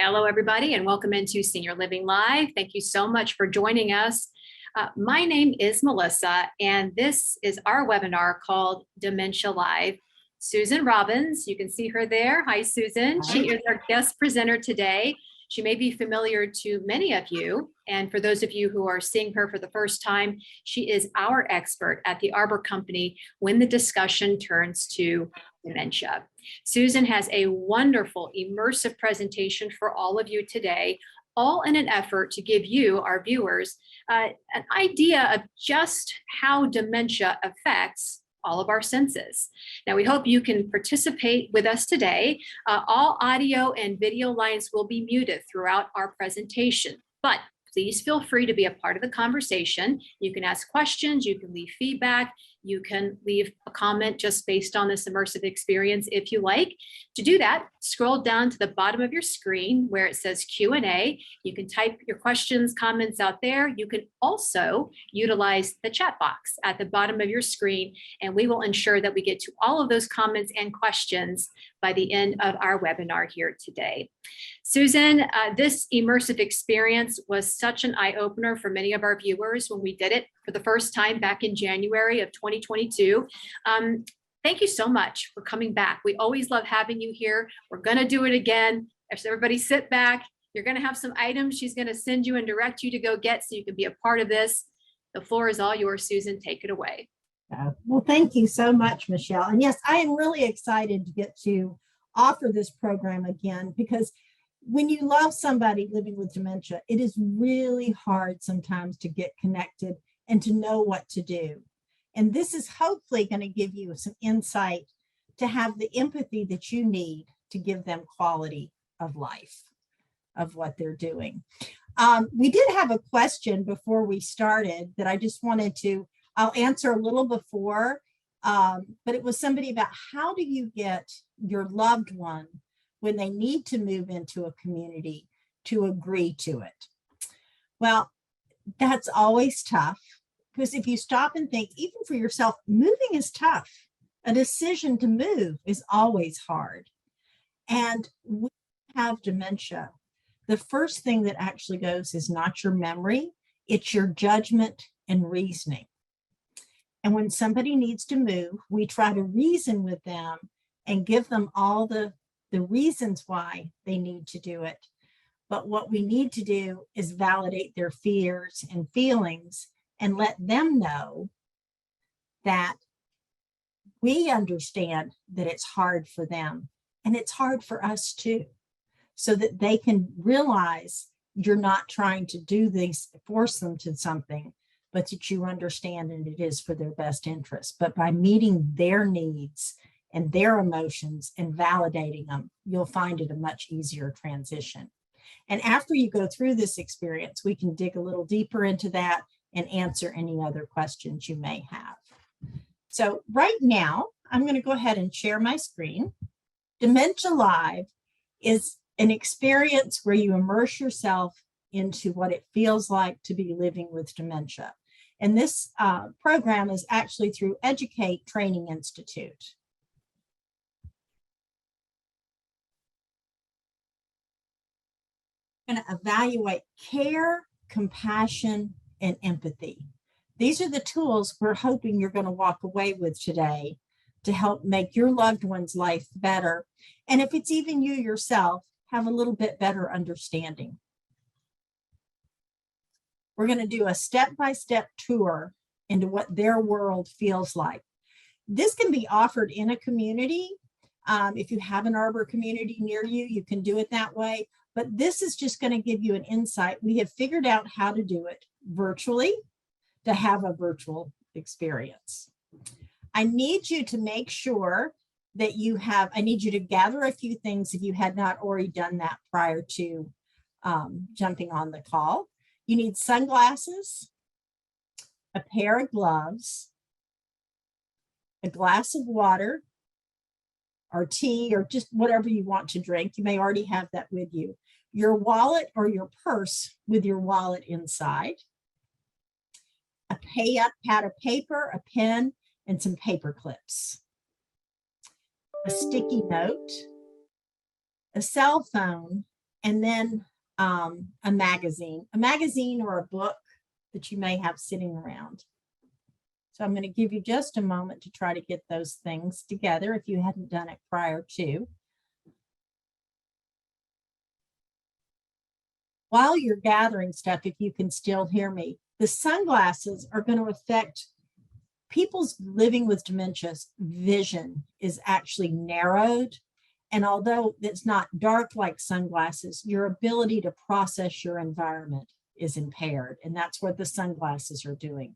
Hello, everybody, and welcome into Senior Living Live. Thank you so much for joining us. My name is Melissa, and this is our webinar called Dementia Live. Susan Robbins, you can see her there. Hi, Susan. Hi. She is our guest presenter today. She may be familiar to many of you, and for those of you who are seeing her for the first time, she is our expert at the Arbor Company when the discussion turns to dementia. Susan has a wonderful immersive presentation for all of you today, all in an effort to give you, our viewers, an idea of just how dementia affects all of our senses. Now, we hope you can participate with us today. All audio and video lines will be muted throughout our presentation, but please feel free to be a part of the conversation. You can ask questions, you can leave feedback, you can leave a comment just based on this immersive experience if you like. To do that, scroll down to the bottom of your screen where it says Q&A. You can type your questions, comments out there. You can also utilize the chat box at the bottom of your screen, and we will ensure that we get to all of those comments and questions by the end of our webinar here today. Susan, this immersive experience was such an eye-opener for many of our viewers when we did it for the first time back in January of 2022. Thank you so much for coming back. We always love having you here. We're gonna do it again. So everybody sit back. You're gonna have some items she's gonna send you and direct you to go get so you can be a part of this. The floor is all yours, Susan. Take it away. Well, thank you so much, Michelle. And yes, I am really excited to get to offer this program again, because when you love somebody living with dementia, it is really hard sometimes to get connected and to know what to do. And this is hopefully going to give you some insight to have the empathy that you need to give them quality of life of what they're doing. We did have a question before we started that I just wanted to, I'll answer a little before, but it was somebody about how do you get your loved one when they need to move into a community to agree to it? Well, that's always tough, because if you stop and think, even for yourself, moving is tough. A decision to move is always hard. And when you have dementia, the first thing that actually goes is not your memory, it's your judgment and reasoning. And when somebody needs to move, we try to reason with them and give them all the reasons why they need to do it. But what we need to do is validate their fears and feelings and let them know that we understand that it's hard for them and it's hard for us too, so that they can realize you're not trying to do this, force them to something, but that you understand and it is for their best interest. But by meeting their needs and their emotions and validating them, you'll find it a much easier transition. And after you go through this experience, we can dig a little deeper into that and answer any other questions you may have. So right now, I'm going to go ahead and share my screen. Dementia Live is an experience where you immerse yourself into what it feels like to be living with dementia. And this program is actually through AGE-u-cate Training Institute. Going to evaluate care, compassion, and empathy. These are the tools we're hoping you're going to walk away with today to help make your loved one's life better. And if it's even you yourself, have a little bit better understanding. We're going to do a step-by-step tour into what their world feels like. This can be offered in a community. If you have an Arbor community near you, you can do it that way. But this is just going to give you an insight. We have figured out how to do it virtually, to have a virtual experience. I need you to make sure that you have, I need you to gather a few things if you had not already done that prior to jumping on the call. You need sunglasses, a pair of gloves, a glass of water or tea or just whatever you want to drink. You may already have that with you. Your wallet or your purse with your wallet inside. A pad of paper, a pen, and some paper clips. A sticky note, a cell phone, and then a magazine or a book that you may have sitting around. So I'm going to give you just a moment to try to get those things together if you hadn't done it prior to. While you're gathering stuff, if you can still hear me, the sunglasses are going to affect people's living with dementia's vision is actually narrowed. And although it's not dark like sunglasses, your ability to process your environment is impaired. And that's what the sunglasses are doing.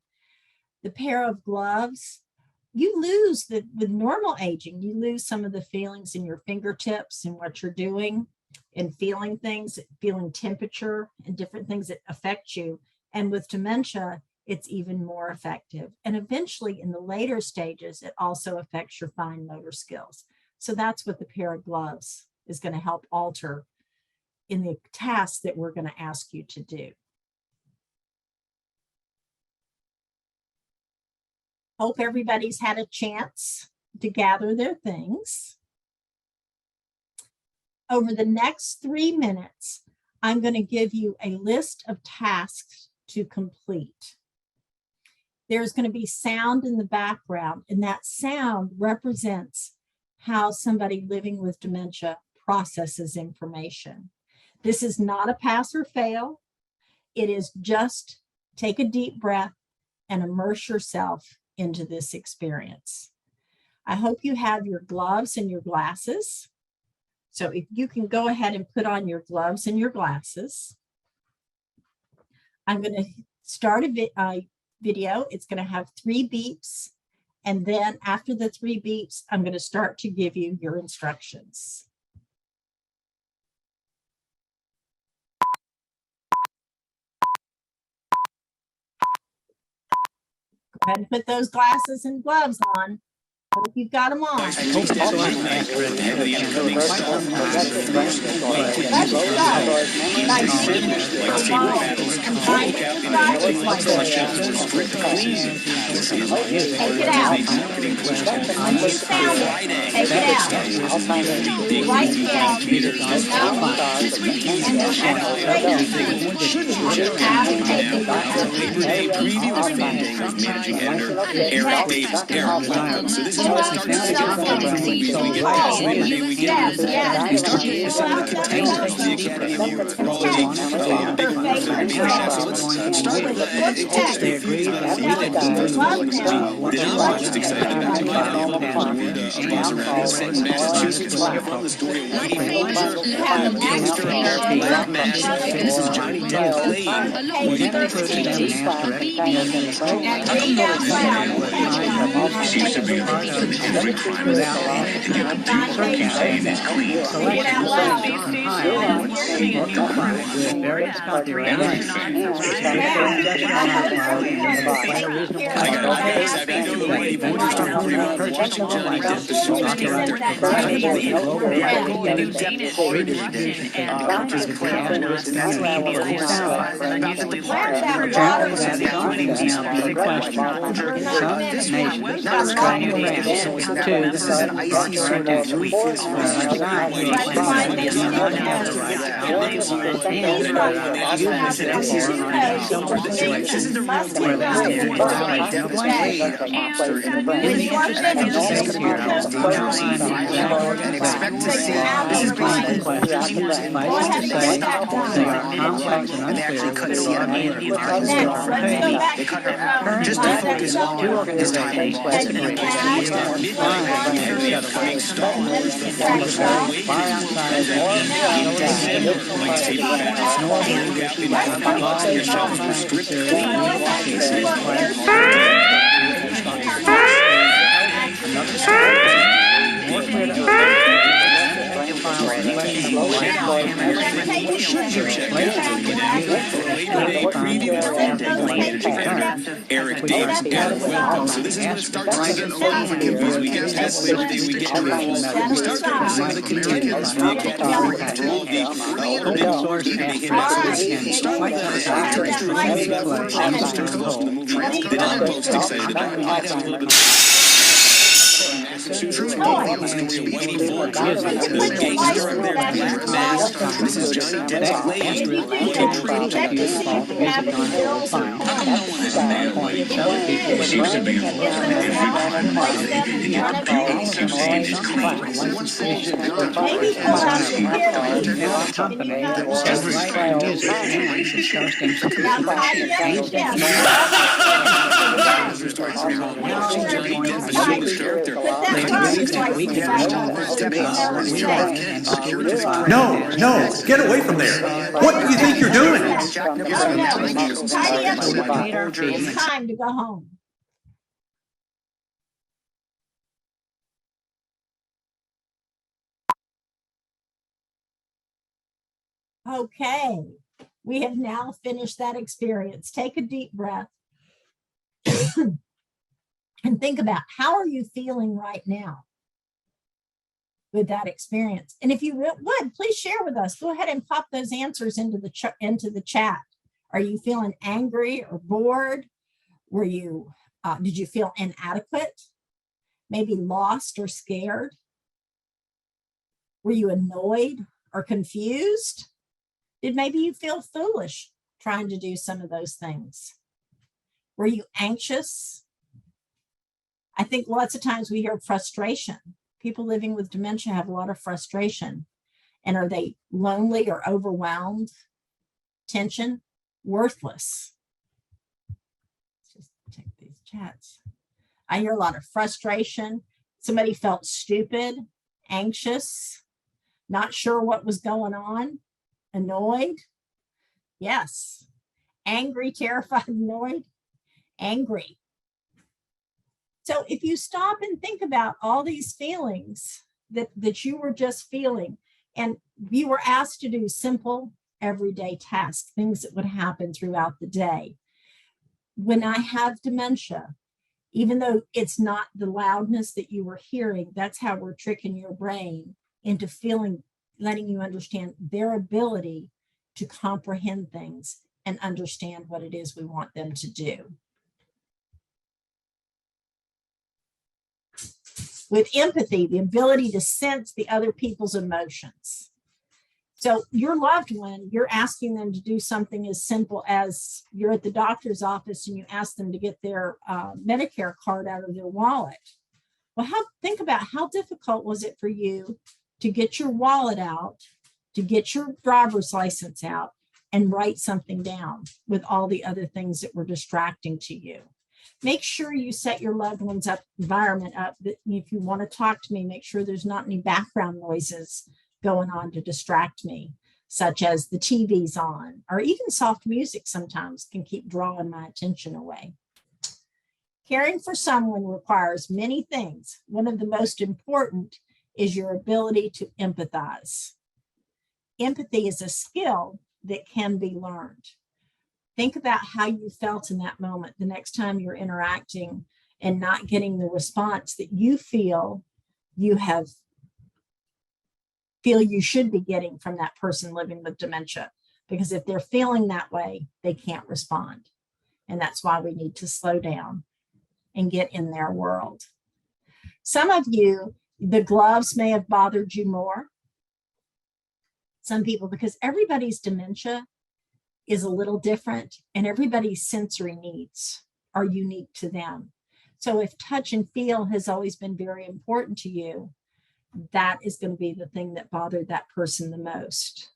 The pair of gloves, you lose with normal aging, you lose some of the feelings in your fingertips and what you're doing and feeling things, feeling temperature and different things that affect you. And with dementia, it's even more effective. And eventually in the later stages, it also affects your fine motor skills. So that's what the pair of gloves is going to help alter in the tasks that we're going to ask you to do. Hope everybody's had a chance to gather their things. Over the next 3 minutes, I'm going to give you a list of tasks to complete. There's going to be sound in the background, and that sound represents how somebody living with dementia processes information. This is not a pass or fail. It is just take a deep breath and immerse yourself into this experience. I hope you have your gloves and your glasses. So if you can go ahead and put on your gloves and your glasses. I'm going to start a video. It's going to have 3 beeps. And then after the 3 beeps, I'm going to start to give you your instructions. Go ahead and put those glasses and gloves on. Hope you've got them on. Let's go. Nice take it out. Take it out. Right down. True Noise. Bond story of Whitey Bulger, Put your gangster license wearing back in black your mask. wallet. This is Johnny Depp's And lady. if you do that, check to see if you have any bills or I don't coins. know this bad lady. If you do, Seems to be a get those out and place them in front of you. Maybe pull out your hearing and you know now tidy up your desk. We're almost finished for the day. Make sure everything's tidy. Put that driver's license back on so you know it's safe. No, no, get away from there. What do you think you're doing? Oh no, tidy up your desk. It's time to go home. Okay, we have now finished that experience. Take a deep breath and think about how are you feeling right now with that experience. And if you would, please share with us. Go ahead and pop those answers into the chat. Are you feeling angry or bored? Were you, did you feel inadequate? Maybe lost or scared? Were you annoyed or confused? Did maybe you feel foolish trying to do some of those things? Were you anxious? I think lots of times we hear frustration. People living with dementia have a lot of frustration. And are they lonely or overwhelmed? Tension? Worthless. Let's just check these chats. I hear a lot of frustration. Somebody felt stupid, anxious, not sure what was going on, annoyed. Yes. Angry, terrified, annoyed, angry. So if you stop and think about all these feelings that you were just feeling, and you were asked to do simple everyday tasks, things that would happen throughout the day. When I have dementia, even though it's not the loudness that you were hearing, that's how we're tricking your brain into feeling, letting you understand their ability to comprehend things and understand what it is we want them to do. With empathy, the ability to sense the other people's emotions. So your loved one, you're asking them to do something as simple as you're at the doctor's office and you ask them to get their Medicare card out of their wallet. Well, think about how difficult was it for you to get your wallet out, to get your driver's license out and write something down with all the other things that were distracting to you. Make sure you set your loved one's environment up that if you want to talk to me, make sure there's not any background noises going on to distract me, such as the TV's on, or even soft music sometimes can keep drawing my attention away. Caring for someone requires many things. One of the most important is your ability to empathize. Empathy is a skill that can be learned. Think about how you felt in that moment the next time you're interacting and not getting the response that you feel you should be getting from that person living with dementia. Because if they're feeling that way, they can't respond. And that's why we need to slow down and get in their world. Some of you, the gloves may have bothered you more. Some people, because everybody's dementia is a little different and everybody's sensory needs are unique to them. So if touch and feel has always been very important to you, that is going to be the thing that bothered that person the most.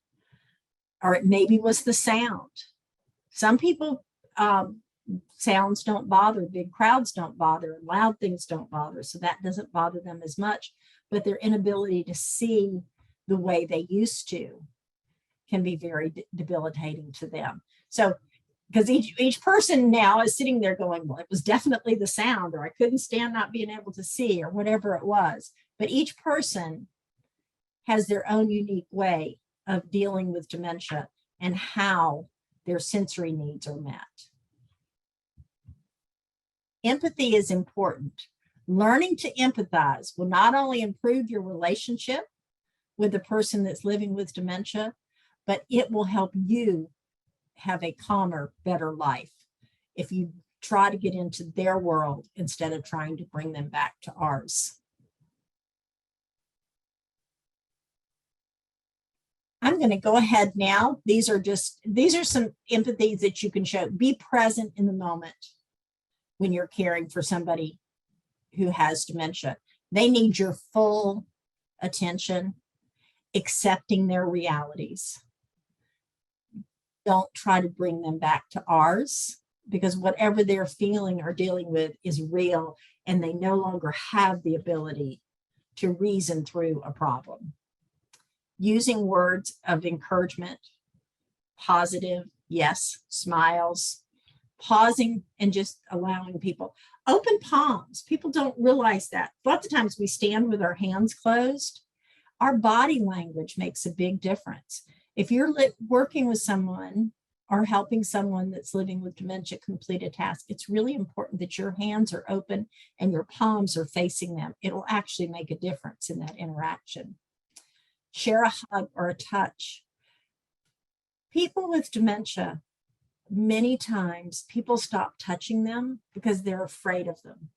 Or it maybe was the sound. Some people, sounds don't bother, big crowds don't bother, and loud things don't bother. So that doesn't bother them as much, but their inability to see the way they used to can be very debilitating to them. So, because each person now is sitting there going, well, it was definitely the sound, or I couldn't stand not being able to see, or whatever it was. But each person has their own unique way of dealing with dementia and how their sensory needs are met. Empathy is important. Learning to empathize will not only improve your relationship with the person that's living with dementia, but it will help you have a calmer, better life if you try to get into their world instead of trying to bring them back to ours. I'm going to go ahead now. These are some empathies that you can show. Be present in the moment when you're caring for somebody who has dementia. They need your full attention, accepting their realities. Don't try to bring them back to ours, because whatever they're feeling or dealing with is real, and they no longer have the ability to reason through a problem. Using words of encouragement, positive, yes, smiles, pausing and just allowing people. Open palms. People don't realize that. Lots of times we stand with our hands closed. Our body language makes a big difference. If you're working with someone or helping someone that's living with dementia complete a task, it's really important that your hands are open and your palms are facing them. It'll actually make a difference in that interaction. Share a hug or a touch. People with dementia, many times people stop touching them because they're afraid of them.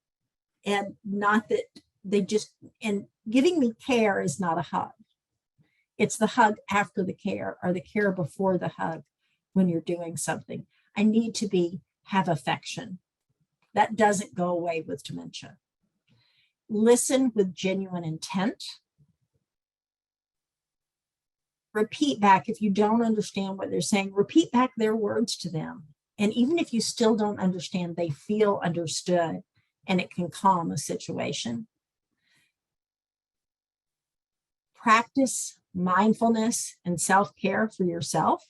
And not that they just, and giving me care is not a hug. It's the hug after the care, or the care before the hug when you're doing something. I need to have affection. That doesn't go away with dementia. Listen with genuine intent. Repeat back. If you don't understand what they're saying, repeat back their words to them. And even if you still don't understand, they feel understood, and it can calm a situation. Practice mindfulness and self-care for yourself.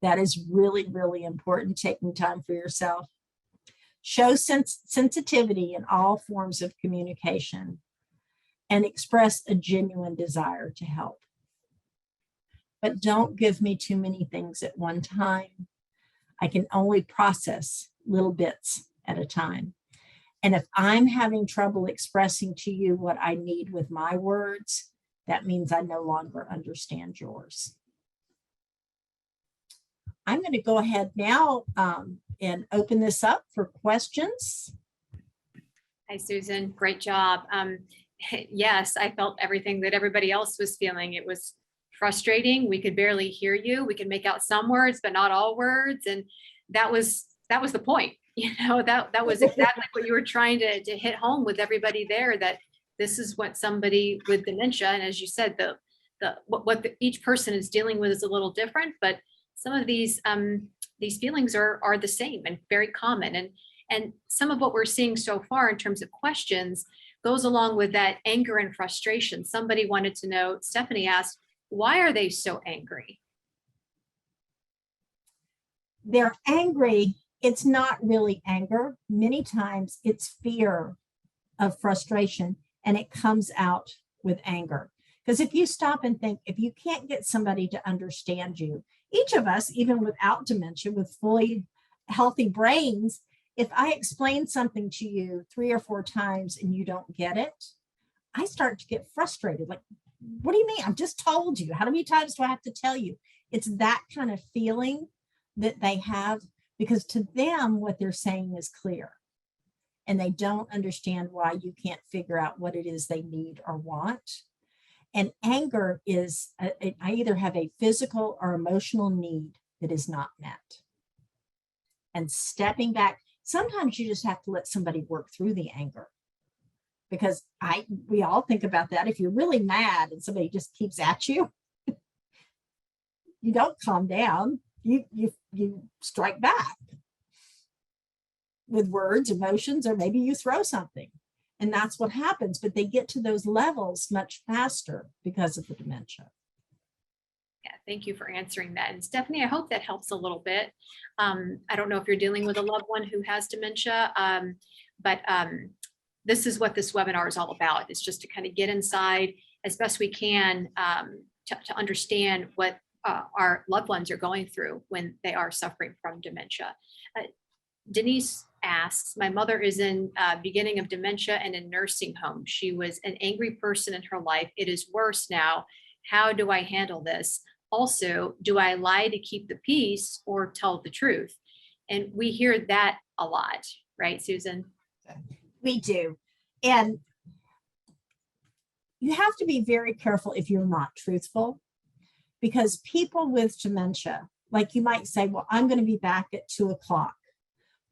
That is really, really important, taking time for yourself. Show sensitivity in all forms of communication, and express a genuine desire to help. But don't give me too many things at one time. I can only process little bits at a time. And if I'm having trouble expressing to you what I need with my words, that means I no longer understand yours. I'm going to go ahead now and open this up for questions. Hi, Susan. Great job. Yes, I felt everything that everybody else was feeling. It was frustrating. We could barely hear you. We could make out some words, but not all words. And that was the point. You know, that was exactly what you were trying to hit home with everybody there, that this is what somebody with dementia, and as you said, what each person is dealing with is a little different, but some of these feelings are the same and very common. And some of what we're seeing so far in terms of questions goes along with that anger and frustration. Somebody wanted to know, Stephanie asked, why are they so angry? They're angry. It's not really anger. Many times it's fear of frustration, and it comes out with anger. Because if you stop and think, if you can't get somebody to understand you, each of us, even without dementia, with fully healthy brains, if I explain something to you 3 or 4 times and you don't get it, I start to get frustrated. Like, what do you mean? I've just told you. How many times do I have to tell you? It's that kind of feeling that they have, because to them, what they're saying is clear. And they don't understand why you can't figure out what it is they need or want. And anger is, I either have a physical or emotional need that is not met. And stepping back, sometimes you just have to let somebody work through the anger. Because we all think about that. If you're really mad and somebody just keeps at you, you don't calm down. You strike back with words, emotions, or maybe you throw something. And that's what happens. But they get to those levels much faster because of the dementia. Yeah, thank you for answering that. And Stephanie, I hope that helps a little bit. I don't know if you're dealing with a loved one who has dementia, but this is what this webinar is all about. It's just to kind of get inside as best we can to understand what our loved ones are going through when they are suffering from dementia. Denise asks, my mother is in beginning of dementia and in nursing home. She was an angry person in her life. It is worse now. How do I handle this? Also, do I lie to keep the peace or tell the truth? And we hear that a lot, right, Susan? We do. And you have to be very careful if you're not truthful, because people with dementia, like you might say, well, I'm going to be back at 2 o'clock.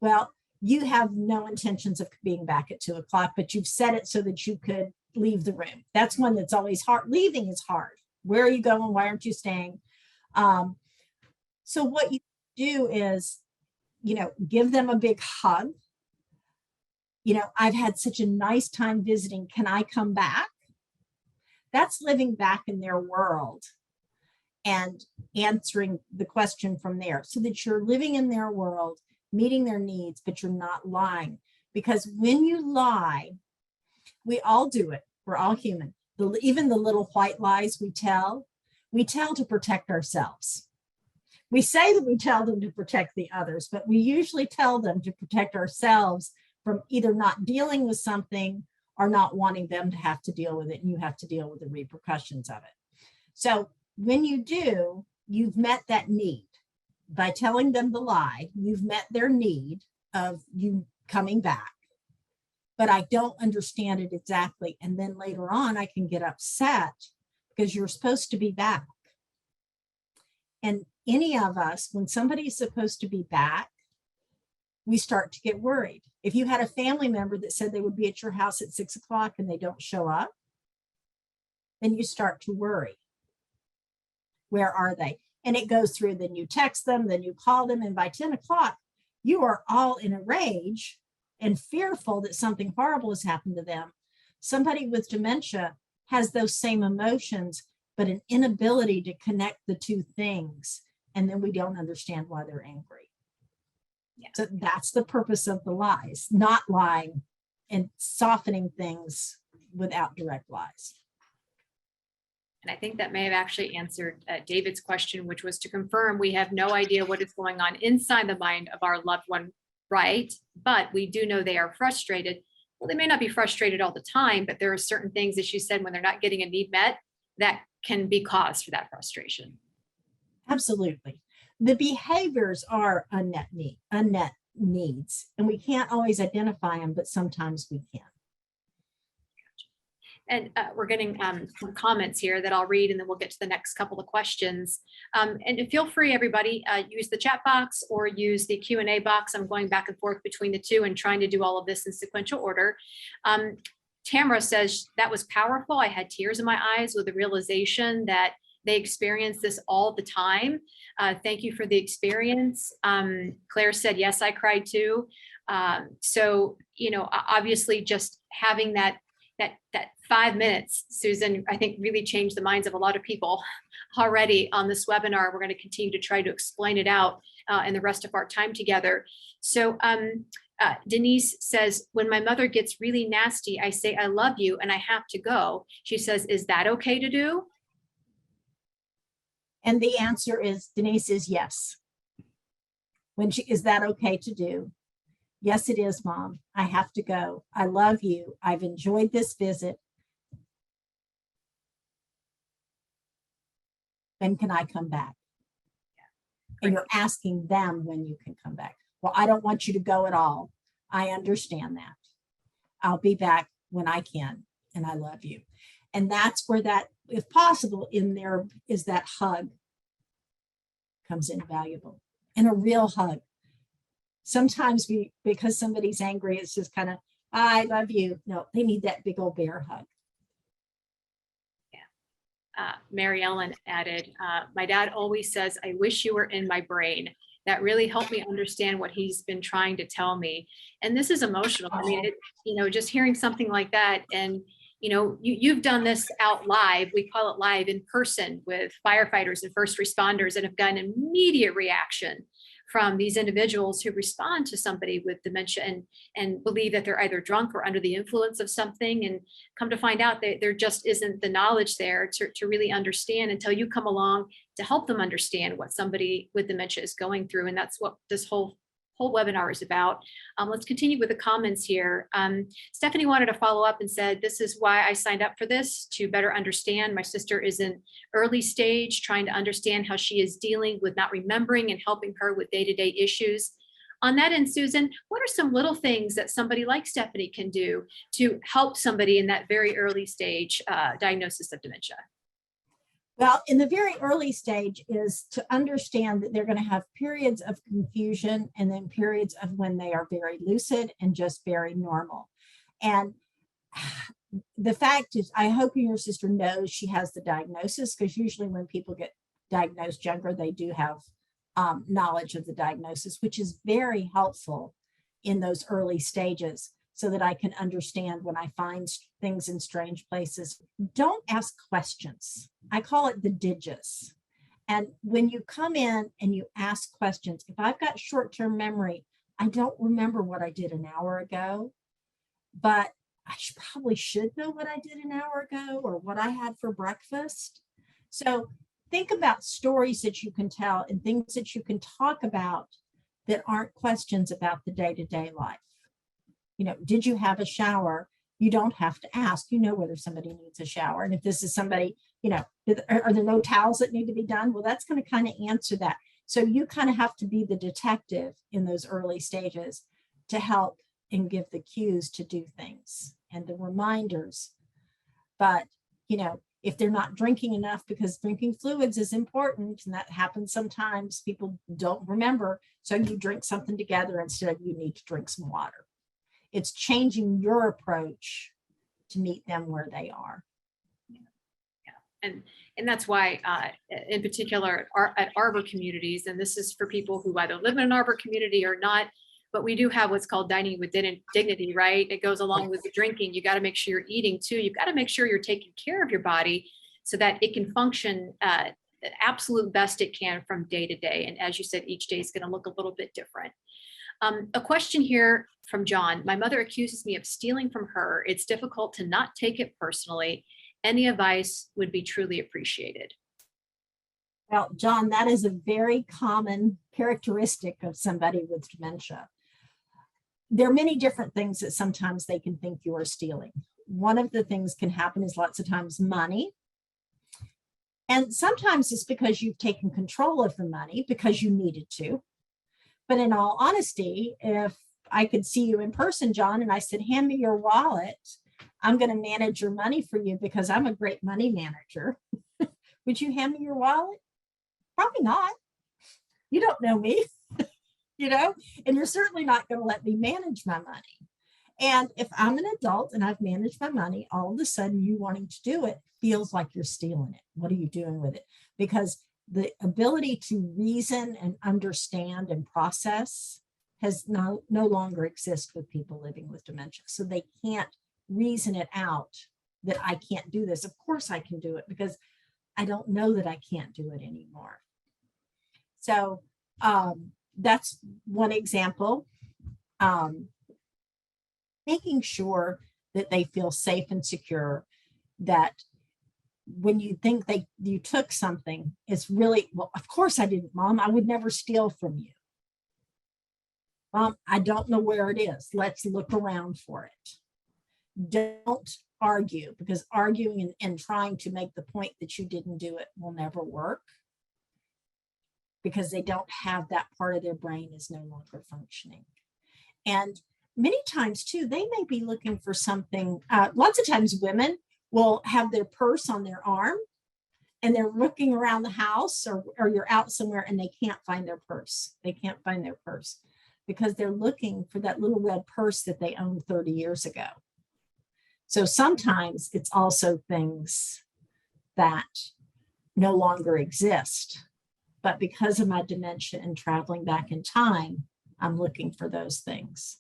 Well, you have no intentions of being back at 2 o'clock, but you've set it so that you could leave the room. That's one that's always hard. Leaving is hard. Where are you going? Why aren't you staying? So what you do is, give them a big hug. I've had such a nice time visiting. Can I come back? That's living back in their world and answering the question from there, so that you're living in their world, meeting their needs, but you're not lying. Because when you lie, we all do it. We're all human. Even the little white lies we tell to protect ourselves. We say that we tell them to protect the others, but we usually tell them to protect ourselves from either not dealing with something or not wanting them to have to deal with it, and you have to deal with the repercussions of it. So when you do, you've met that need. By telling them the lie, you've met their need of you coming back. But I don't understand it exactly. And then later on, I can get upset because you're supposed to be back. And any of us, when somebody's supposed to be back, we start to get worried. If you had a family member that said they would be at your house at 6 o'clock and they don't show up, then you start to worry. Where are they? And it goes through, then you text them, then you call them, and by 10 o'clock, you are all in a rage and fearful that something horrible has happened to them. Somebody with dementia has those same emotions, but an inability to connect the two things. And then we don't understand why they're angry. Yeah. So that's the purpose of the lies, not lying and softening things without direct lies. And I think that may have actually answered David's question, which was to confirm we have no idea what is going on inside the mind of our loved one, right? But we do know they are frustrated. Well, they may not be frustrated all the time, but there are certain things, as you said, when they're not getting a need met, that can be cause for that frustration. Absolutely. The behaviors are unmet needs, and we can't always identify them, but sometimes we can. And we're getting some comments here that I'll read, and then we'll get to the next couple of questions. And feel free, everybody, use the chat box or use the Q&A box. I'm going back and forth between the two and trying to do all of this in sequential order. Tamara says, that was powerful. I had tears in my eyes with the realization that they experience this all the time. Thank you for the experience. Claire said, yes, I cried too. So, obviously just having that 5 minutes, Susan, I think really changed the minds of a lot of people already on this webinar. We're going to continue to try to explain it out in the rest of our time together. So Denise says, when my mother gets really nasty, I say, I love you and I have to go. She says, is that okay to do? And the answer is, Denise, is yes. Is that okay to do? Yes, it is, Mom. I have to go. I love you. I've enjoyed this visit. When can I come back? And you're asking them when you can come back. Well, I don't want you to go at all. I understand that. I'll be back when I can, and I love you. And that's where that, if possible, in there is that hug comes invaluable, and a real hug. Sometimes because somebody's angry, it's just kind of, I love you. No, they need that big old bear hug. Yeah. Mary Ellen added, my dad always says, I wish you were in my brain. That really helped me understand what he's been trying to tell me. And this is emotional. I mean, just hearing something like that, and you've done this out live. We call it live in person with firefighters and first responders, and have gotten immediate reaction from these individuals who respond to somebody with dementia and believe that they're either drunk or under the influence of something, and come to find out that there just isn't the knowledge there to really understand until you come along to help them understand what somebody with dementia is going through. And that's what this whole webinar is about. Let's continue with the comments here. Stephanie wanted to follow up and said, this is why I signed up for this, to better understand. My sister is in early stage, trying to understand how she is dealing with not remembering and helping her with day-to-day issues. On that end, Susan, what are some little things that somebody like Stephanie can do to help somebody in that very early stage diagnosis of dementia? Well, in the very early stage is to understand that they're going to have periods of confusion and then periods of when they are very lucid and just very normal. And the fact is, I hope your sister knows she has the diagnosis, because usually when people get diagnosed younger, they do have knowledge of the diagnosis, which is very helpful in those early stages, so that I can understand when I find things in strange places. Don't ask questions. I call it the digits. And when you come in and you ask questions, if I've got short-term memory, I don't remember what I did an hour ago, but I probably should know what I did an hour ago or what I had for breakfast. So think about stories that you can tell and things that you can talk about that aren't questions about the day-to-day life. You know, did you have a shower? You don't have to ask, you know whether somebody needs a shower. And if this is somebody, you know, are there no towels that need to be done? Well, that's going to kind of answer that. So you kind of have to be the detective in those early stages to help and give the cues to do things and the reminders. But, you know, if they're not drinking enough, because drinking fluids is important, and that happens sometimes, people don't remember. So you drink something together instead of you need to drink some water. It's changing your approach to meet them where they are. Yeah. And that's why, in particular, at Arbor communities, and this is for people who either live in an Arbor community or not, but we do have what's called dining with dignity, right? It goes along with the drinking. You got to make sure you're eating too. You've got to make sure you're taking care of your body so that it can function the absolute best it can from day to day. And as you said, each day is going to look a little bit different. A question here from John. My mother accuses me of stealing from her. It's difficult to not take it personally. Any advice would be truly appreciated. Well, John, that is a very common characteristic of somebody with dementia. There are many different things that sometimes they can think you are stealing. One of the things can happen is lots of times money. And sometimes it's because you've taken control of the money because you needed to. But in all honesty, if I could see you in person, John, and I said, hand me your wallet, I'm going to manage your money for you because I'm a great money manager. Would you hand me your wallet? Probably not. You don't know me, you know, and you're certainly not going to let me manage my money. And if I'm an adult and I've managed my money, all of a sudden you wanting to do it feels like you're stealing it. What are you doing with it? Because the ability to reason and understand and process has no longer exist with people living with dementia. So they can't reason it out that I can't do this. Of course I can do it because I don't know that I can't do it anymore. So that's one example. Making sure that they feel safe and secure, that when you think you took something, it's really, well, of course I didn't, Mom. I would never steal from you. Mom, I don't know where it is. Let's look around for it. Don't argue, because arguing and trying to make the point that you didn't do it will never work, because they don't have that part of their brain is no longer functioning. And many times too, they may be looking for something. Lots of times women will have their purse on their arm and they're looking around the house, or you're out somewhere and they can't find their purse. They can't find their purse because they're looking for that little red purse that they owned 30 years ago. So sometimes it's also things that no longer exist, but because of my dementia and traveling back in time, I'm looking for those things.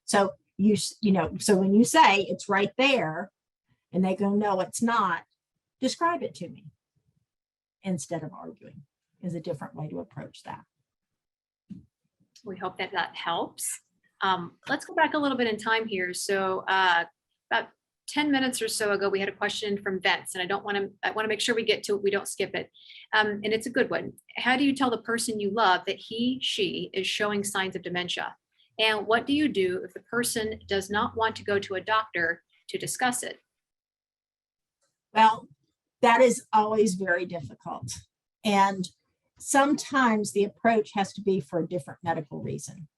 So you know, so when you say it's right there and they go, no, it's not, describe it to me instead of arguing is a different way to approach that. We hope that that helps. Let's go back a little bit in time here. So about 10 minutes or so ago, we had a question from Vince, and I want to make sure we get to it, we don't skip it. And it's a good one. How do you tell the person you love that she is showing signs of dementia? And what do you do if the person does not want to go to a doctor to discuss it? Well, that is always very difficult. And sometimes the approach has to be for a different medical reason.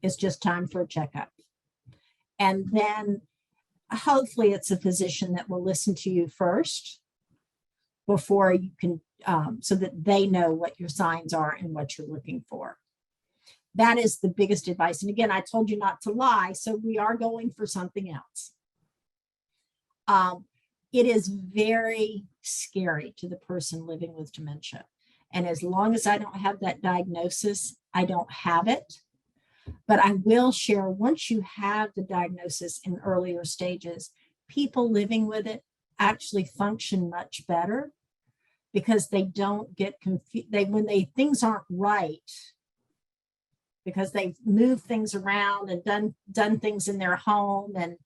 It's just time for a checkup. And then hopefully it's a physician that will listen to you first before you can, so that they know what your signs are and what you're looking for. That is the biggest advice. And again, I told you not to lie, so we are going for something else. It is very scary to the person living with dementia. And as long as I don't have that diagnosis, I don't have it. But I will share, once you have the diagnosis in earlier stages, people living with it actually function much better because they don't get confused. When things aren't right, because they've moved things around and done things in their home and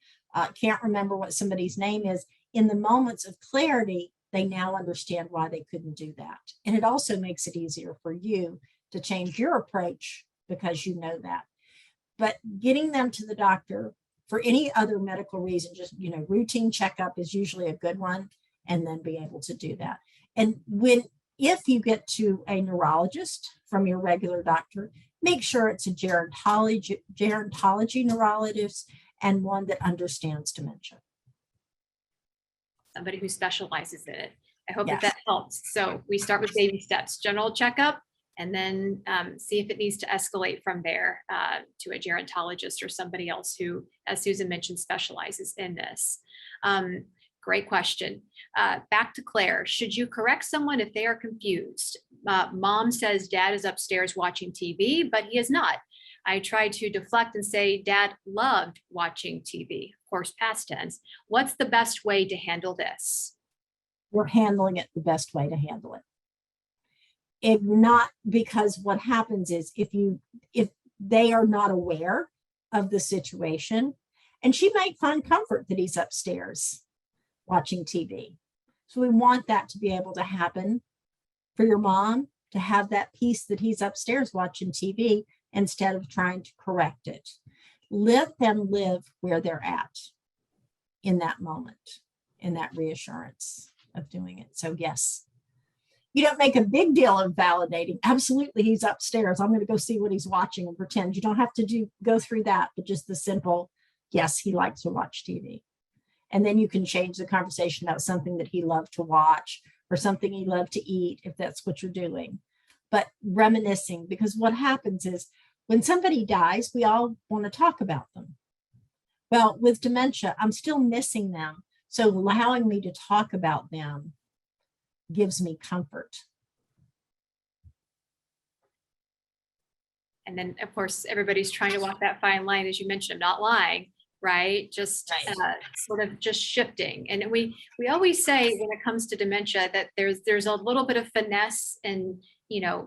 can't remember what somebody's name is, in the moments of clarity, they now understand why they couldn't do that. And it also makes it easier for you to change your approach because you know that. But getting them to the doctor for any other medical reason, just, routine checkup is usually a good one, and then be able to do that. And if you get to a neurologist from your regular doctor, make sure it's a gerontology neurologist and one that understands dementia. Somebody who specializes in it. I hope Yes. that helps. So we start with baby steps, general checkup, and then see if it needs to escalate from there to a gerontologist or somebody else who, as Susan mentioned, specializes in this. Great question. Back to Claire. Should you correct someone if they are confused? Mom says dad is upstairs watching TV, but he is not. I tried to deflect and say dad loved watching TV, of course, past tense. What's the best way to handle this? We're handling it the best way to handle it. If not, because what happens is if they are not aware of the situation, and she might find comfort that he's upstairs watching TV. So we want that to be able to happen for your mom, to have that peace that he's upstairs watching TV instead of trying to correct it. Let them live where they're at in that moment, in that reassurance of doing it. So yes, you don't make a big deal of validating. Absolutely, he's upstairs. I'm going to go see what he's watching and pretend. You don't have to go through that, but just the simple, yes, he likes to watch TV. And then you can change the conversation about something that he loved to watch or something he loved to eat, if that's what you're doing. But reminiscing, because what happens is when somebody dies, we all want to talk about them. Well, with dementia, I'm still missing them. So allowing me to talk about them gives me comfort. And then, of course, everybody's trying to walk that fine line, as you mentioned, of not lying, right? Just sort of just shifting. And we always say when it comes to dementia that there's a little bit of finesse in,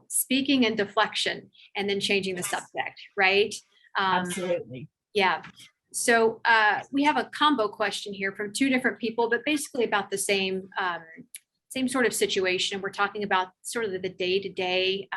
speaking and deflection and then changing the subject, right? Absolutely. Yeah. So we have a combo question here from two different people, but basically about the same sort of situation. We're talking about sort of the day-to-day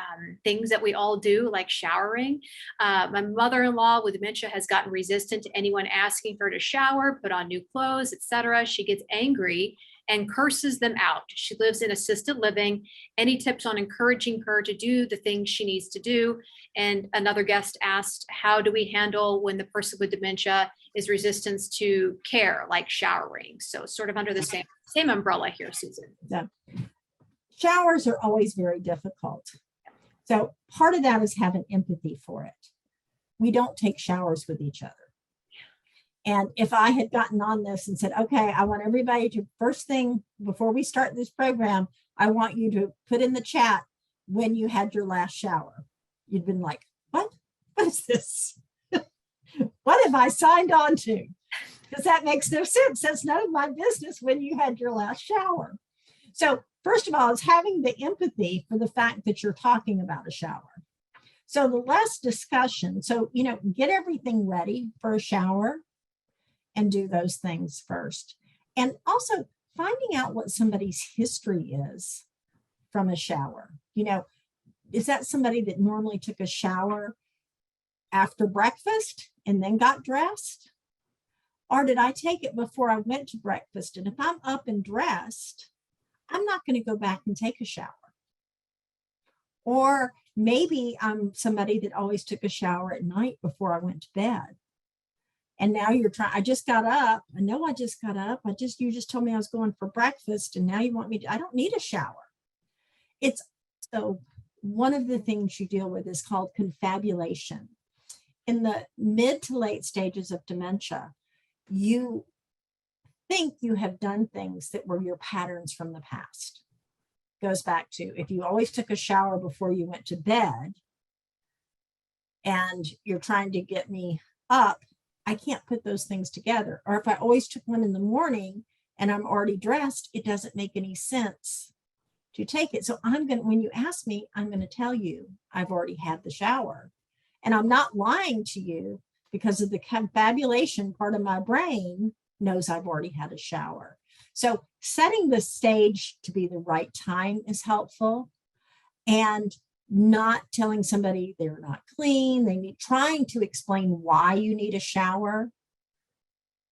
things that we all do, like showering. My mother-in-law with dementia has gotten resistant to anyone asking her to shower, put on new clothes, etc. She gets angry and curses them out. She lives in assisted living. Any tips on encouraging her to do the things she needs to do? And another guest asked, how do we handle when the person with dementia is resistant to care, like showering? So sort of under the same umbrella here, Susan. Yeah. Showers are always very difficult. So part of that is having empathy for it. We don't take showers with each other. And if I had gotten on this and said, okay, I want everybody to, first thing before we start this program, I want you to put in the chat when you had your last shower. You'd been like, what? What is this? What have I signed on to? Because that makes no sense. That's none of my business when you had your last shower. So first of all, it's having the empathy for the fact that you're talking about a shower. So the less discussion. So, get everything ready for a shower and do those things first. And also finding out what somebody's history is from a shower. Is that somebody that normally took a shower after breakfast and then got dressed? Or did I take it before I went to breakfast? And if I'm up and dressed, I'm not going to go back and take a shower. Or maybe I'm somebody that always took a shower at night before I went to bed. And now you're trying, I just got up. I know I just got up. You just told me I was going for breakfast and now you want me to, I don't need a shower. It's so one of the things you deal with is called confabulation. In the mid to late stages of dementia, you think you have done things that were your patterns from the past. Goes back to if you always took a shower before you went to bed and you're trying to get me up, I can't put those things together. Or if I always took one in the morning and I'm already dressed, it doesn't make any sense to take it. So when you ask me, I'm going to tell you I've already had the shower. And I'm not lying to you because of the confabulation part of my brain knows I've already had a shower. So setting the stage to be the right time is helpful, and not telling somebody they're not clean, trying to explain why you need a shower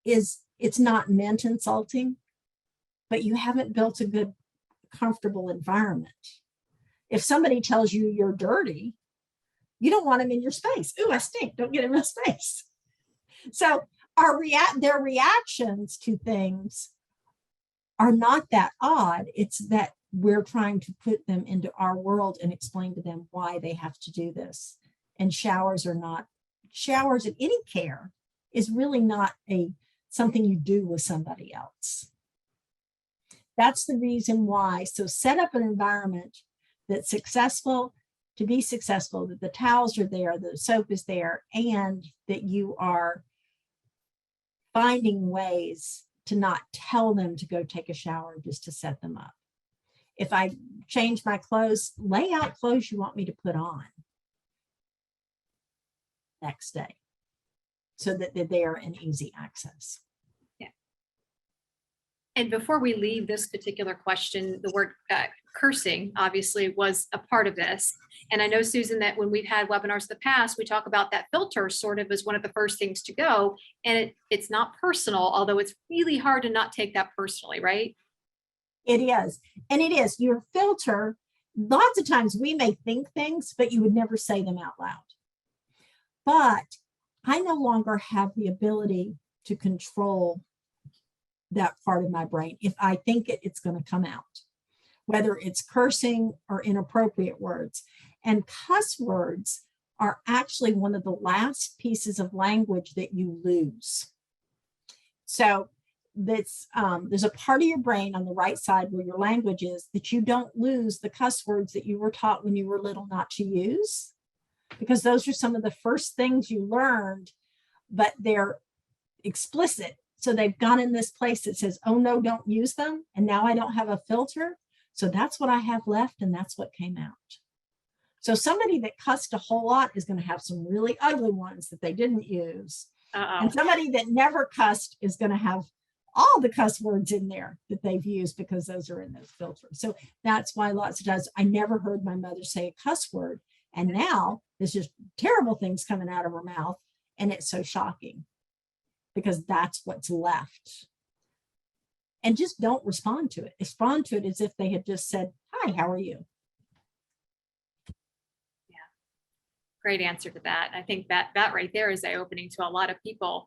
it's not meant insulting, but you haven't built a good, comfortable environment. If somebody tells you you're dirty, you don't want them in your space. Ooh, I stink. Don't get in my space. So their reactions to things are not that odd. It's that we're trying to put them into our world and explain to them why they have to do this. And showers and any care is really not something you do with somebody else. That's the reason why. So set up an environment that's successful, to be successful, that the towels are there, the soap is there, and that you are finding ways to not tell them to go take a shower just to set them up. If I change my clothes, lay out clothes you want me to put on next day so that they're there in easy access. Yeah. And before we leave this particular question, the word cursing obviously was a part of this. And I know, Susan, that when we've had webinars in the past, we talk about that filter sort of as one of the first things to go. And it's not personal, although it's really hard to not take that personally, right? It is. And it is your filter. Lots of times we may think things, but you would never say them out loud. But I no longer have the ability to control that part of my brain. If I think it's going to come out, whether it's cursing or inappropriate words. And cuss words are actually one of the last pieces of language that you lose. So there's a part of your brain on the right side where your language is that you don't lose the cuss words that you were taught when you were little not to use, because those are some of the first things you learned, but they're explicit. So they've gone in this place that says, oh no, don't use them. And now I don't have a filter. So that's what I have left. And that's what came out. So somebody that cussed a whole lot is going to have some really ugly ones that they didn't use. And somebody that never cussed is going to have all the cuss words in there that they've used because those are in those filters. So that's why lots of times I never heard my mother say a cuss word. And now there's just terrible things coming out of her mouth. And it's so shocking because that's what's left. And just don't respond to it. Respond to it as if they had just said, hi, how are you? Yeah, great answer to that. I think that right there is eye-opening to a lot of people.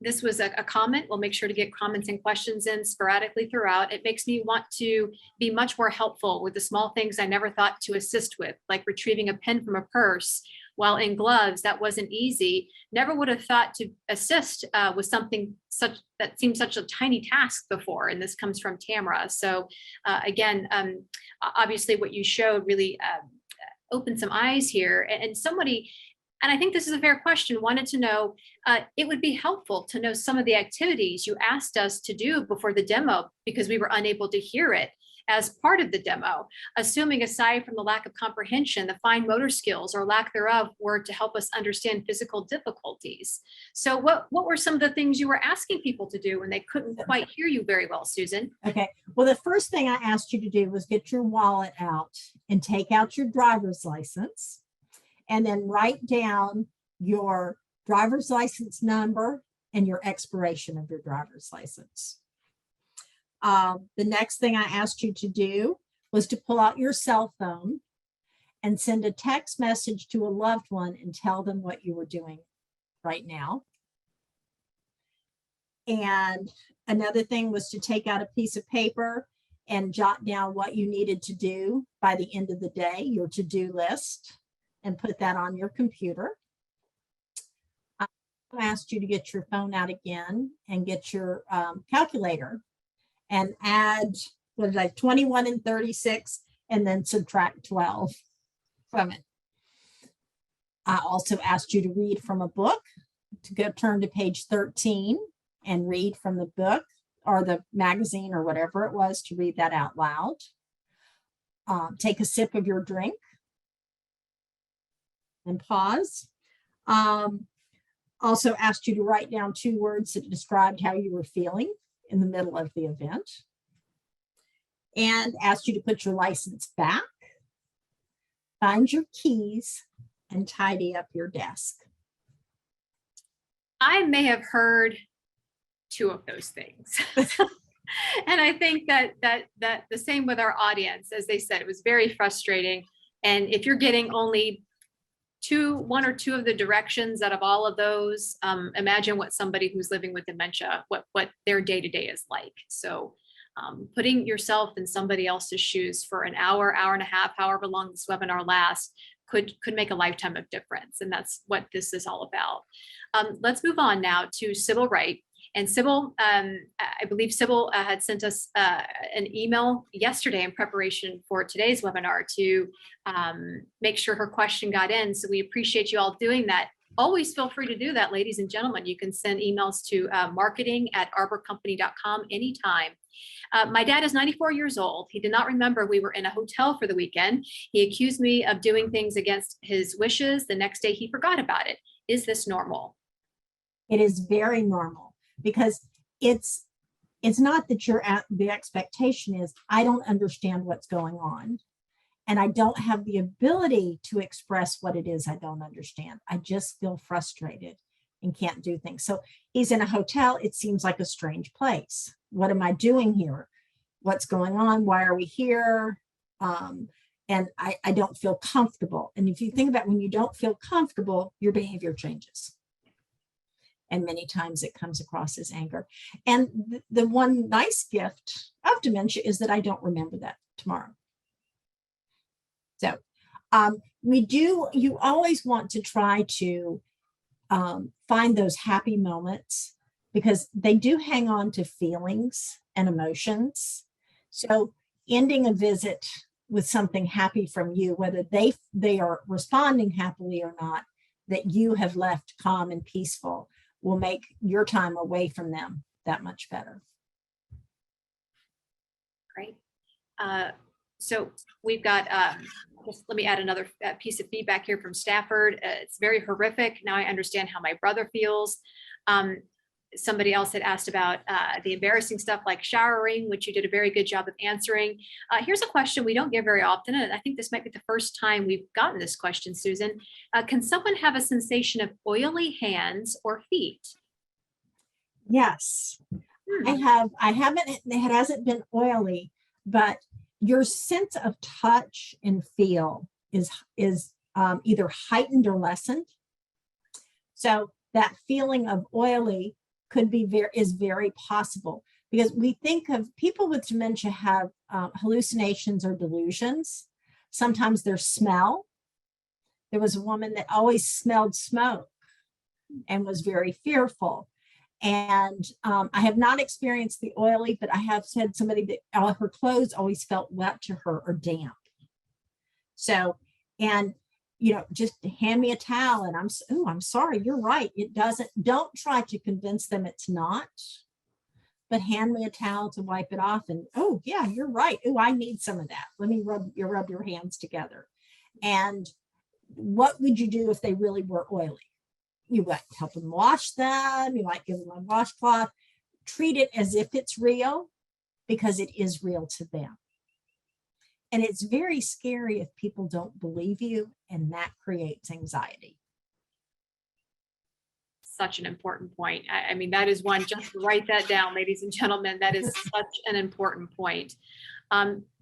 This was a comment. We'll make sure to get comments and questions in sporadically throughout. It makes me want to be much more helpful with the small things I never thought to assist with, like retrieving a pen from a purse. While in gloves, that wasn't easy. Never would have thought to assist with something that seemed such a tiny task before. And this comes from Tamara. So again, obviously what you showed really opened some eyes here. And somebody, and I think this is a fair question, wanted to know, it would be helpful to know some of the activities you asked us to do before the demo because we were unable to hear it as part of the demo, assuming aside from the lack of comprehension, the fine motor skills or lack thereof were to help us understand physical difficulties. So what were some of the things you were asking people to do when they couldn't quite hear you very well, Susan? Okay, well, the first thing I asked you to do was get your wallet out and take out your driver's license and then write down your driver's license number and your expiration of your driver's license. The next thing I asked you to do was to pull out your cell phone and send a text message to a loved one and tell them what you were doing right now. And another thing was to take out a piece of paper and jot down what you needed to do by the end of the day, your to-do list, and put that on your computer. I asked you to get your phone out again and get your calculator and add, what did I, 21 and 36, and then subtract 12 from it. I also asked you to read from a book, to go turn to page 13 and read from the book or the magazine or whatever it was, to read that out loud. Take a sip of your drink and pause. Also asked you to write down 2 words that described how you were feeling in the middle of the event, and asked you to put your license back, find your keys, and tidy up your desk. I may have heard 2 of those things. And I think that the same with our audience. As they said, it was very frustrating. And if you're getting only 1 or 2 of the directions out of all of those, imagine what somebody who's living with dementia, what their day-to-day is like. So putting yourself in somebody else's shoes for an hour, hour and a half, however long this webinar lasts, could make a lifetime of difference. And that's what this is all about. Let's move on now to Sybil Wright. And Sybil, I believe Sybil had sent us an email yesterday in preparation for today's webinar to make sure her question got in. So we appreciate you all doing that. Always feel free to do that, ladies and gentlemen. You can send emails to marketing@arborcompany.com anytime. My dad is 94 years old. He did not remember we were in a hotel for the weekend. He accused me of doing things against his wishes. The next day he forgot about it. Is this normal? It is very normal, because it's not that you're at the expectation is, I don't understand what's going on, and I don't have the ability to express what it is I don't understand. I just feel frustrated and can't do things. So he's in a hotel. It seems like a strange place. What am I doing here? What's going on? Why are we here? And I don't feel comfortable. And if you think about when you don't feel comfortable, your behavior changes. And many times it comes across as anger. And the one nice gift of dementia is that I don't remember that tomorrow. So you always want to try to find those happy moments, because they do hang on to feelings and emotions. So ending a visit with something happy from you, whether they are responding happily or not, that you have left calm and peaceful, will make your time away from them that much better. Great. So we've got, just let me add another piece of feedback here from Stafford. It's very horrific. Now I understand how my brother feels. Somebody else had asked about the embarrassing stuff like showering, which you did a very good job of answering. Here's a question we don't get very often, and I think this might be the first time we've gotten this question, Susan. Can someone have a sensation of oily hands or feet? Yes, it hasn't been oily, but your sense of touch and feel is either heightened or lessened. So that feeling of oily is very possible, because we think of people with dementia have hallucinations or delusions. Sometimes there's smell. There was a woman that always smelled smoke and was very fearful. And I have not experienced the oily, but I have had somebody that her clothes always felt wet to her or damp. So, and just hand me a towel and I'm sorry, you're right. It doesn't, don't try to convince them it's not, but hand me a towel to wipe it off and, oh yeah, you're right. Oh, I need some of that. Let me rub your hands together. And what would you do if they really were oily? You might help them wash them. You might give them a washcloth. Treat it as if it's real, because it is real to them. And it's very scary if people don't believe you, and that creates anxiety. Such an important point. I mean, that is one, just write that down, ladies and gentlemen. That is such an important point.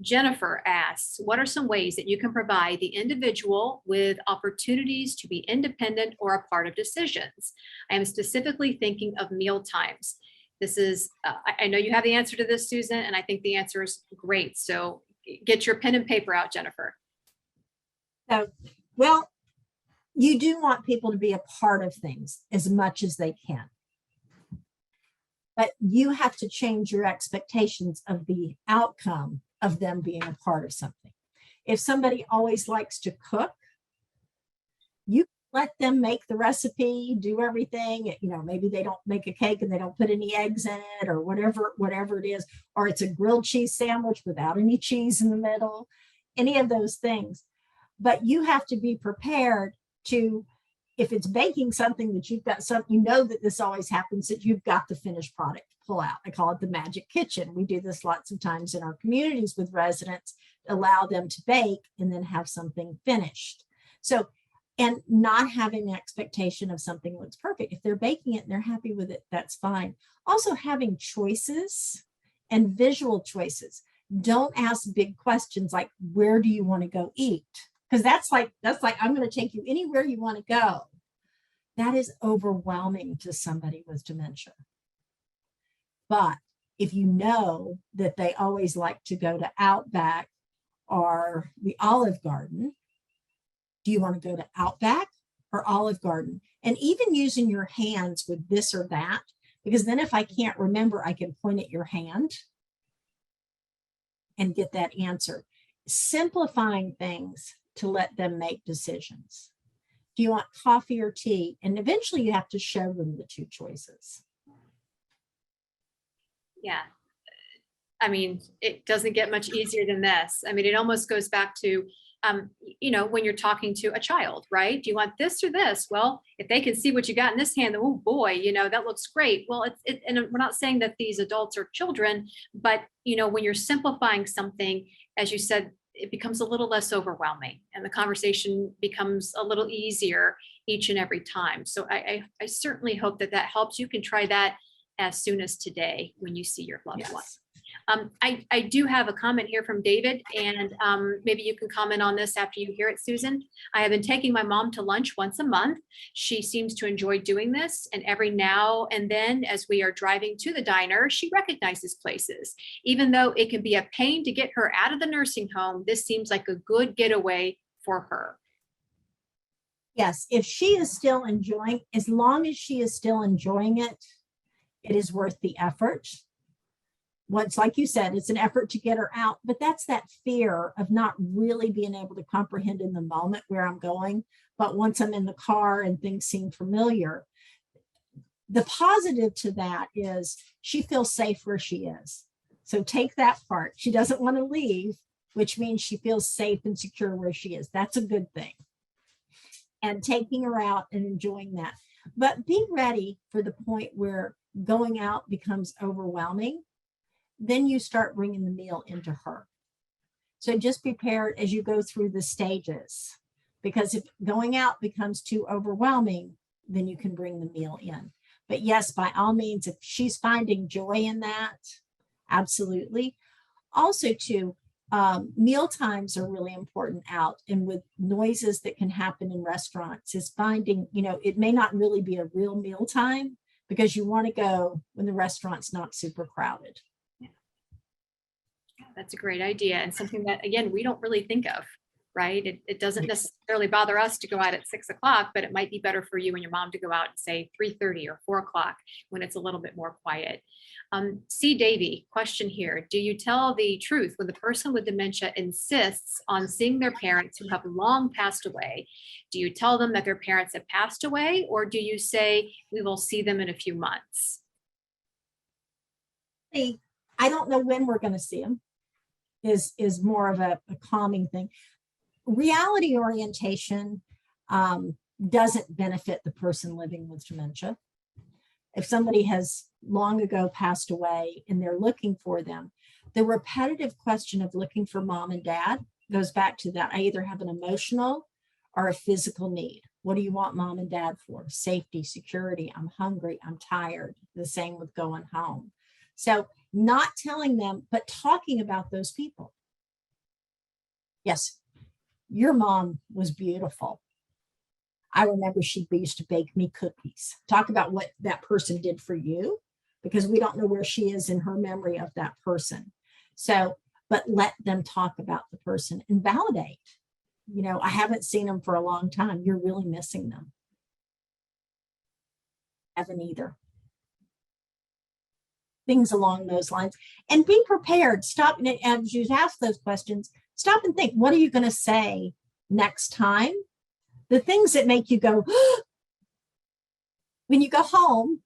Jennifer asks, what are some ways that you can provide the individual with opportunities to be independent or a part of decisions? I am specifically thinking of meal times. This is, I know you have the answer to this, Susan, and I think the answer is great. So get your pen and paper out, Jennifer. So, well, you do want people to be a part of things as much as they can. But you have to change your expectations of the outcome of them being a part of something. If somebody always likes to cook, you let them make the recipe, do everything. You know, maybe they don't make a cake and they don't put any eggs in it, or whatever it is, or it's a grilled cheese sandwich without any cheese in the middle, any of those things. But you have to be prepared to, if it's baking something that you've got something, you know that this always happens, that you've got the finished product to pull out. I call it the magic kitchen. We do this lots of times in our communities with residents, allow them to bake and then have something finished. So, and not having the expectation of something looks perfect. If they're baking it and they're happy with it, that's fine. Also having choices and visual choices. Don't ask big questions like, where do you want to go eat? Because that's like, I'm going to take you anywhere you want to go. That is overwhelming to somebody with dementia. But if you know that they always like to go to Outback or the Olive Garden, do you want to go to Outback or Olive Garden? And even using your hands with this or that, because then if I can't remember, I can point at your hand and get that answer. Simplifying things to let them make decisions. Do you want coffee or tea? And eventually you have to show them the two choices. Yeah. I mean, it doesn't get much easier than this. I mean, it almost goes back to, you know, when you're talking to a child, right? Do you want this or this? Well, if they can see what you got in this hand, oh boy, you know, that looks great. Well, and we're not saying that these adults are children, but, you know, when you're simplifying something, as you said, it becomes a little less overwhelming and the conversation becomes a little easier each and every time. So I certainly hope that that helps. You can try that as soon as today when you see your loved one. I do have a comment here from David, and maybe you can comment on this after you hear it, Susan. I have been taking my mom to lunch once a month. She seems to enjoy doing this, and every now and then as we are driving to the diner, she recognizes places. Even though it can be a pain to get her out of the nursing home, this seems like a good getaway for her. Yes, if she is still enjoying, as long as she is still enjoying it, it is worth the effort. Once, like you said, it's an effort to get her out, but that's that fear of not really being able to comprehend in the moment where I'm going. But once I'm in the car and things seem familiar, the positive to that is she feels safe where she is. So take that part. She doesn't want to leave, which means she feels safe and secure where she is. That's a good thing. And taking her out and enjoying that. But be ready for the point where going out becomes overwhelming. Then you start bringing the meal into her. So just prepare as you go through the stages, because if going out becomes too overwhelming, then you can bring the meal in. But yes, by all means, if she's finding joy in that, absolutely. Also too, meal times are really important out, and with noises that can happen in restaurants is finding, you know, it may not really be a real meal time because you want to go when the restaurant's not super crowded. That's a great idea, and something that, again, we don't really think of, right? It doesn't necessarily bother us to go out at 6 o'clock, but it might be better for you and your mom to go out at, say, 3:30 or 4 o'clock when it's a little bit more quiet. C. Davy, question here. Do you tell the truth when the person with dementia insists on seeing their parents who have long passed away? Do you tell them that their parents have passed away, or do you say, we will see them in a few months? Hey, I don't know when we're going to see them. Is more of a calming thing. Reality orientation doesn't benefit the person living with dementia. If somebody has long ago passed away and they're looking for them, the repetitive question of looking for mom and dad goes back to that. I either have an emotional or a physical need. What do you want mom and dad for? Safety, security, I'm hungry, I'm tired. The same with going home. So not telling them, but talking about those people. Yes, your mom was beautiful. I remember she used to bake me cookies. Talk about what that person did for you. because we don't know where she is in her memory of that person. So, but let them talk about the person and validate. You know, I haven't seen them for a long time. You're really missing them. Haven't either. Things along those lines. And be prepared. Stop, and as you ask those questions, stop and think, what are you going to say next time? The things that make you go, when you go home,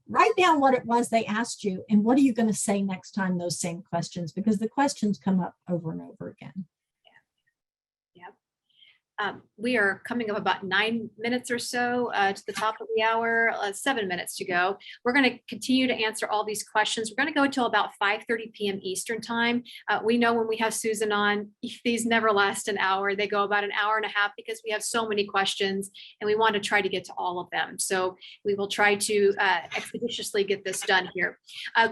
write down what it was they asked you and what are you going to say next time those same questions, because the questions come up over and over again. We are coming up about 9 minutes or so to the top of the hour, 7 minutes to go. We're going to continue to answer all these questions. We're going to go until about 5:30 p.m. Eastern time. We know when we have Susan on, these never last an hour. They go about an hour and a half because we have so many questions and we want to try to get to all of them. So we will try to expeditiously get this done here.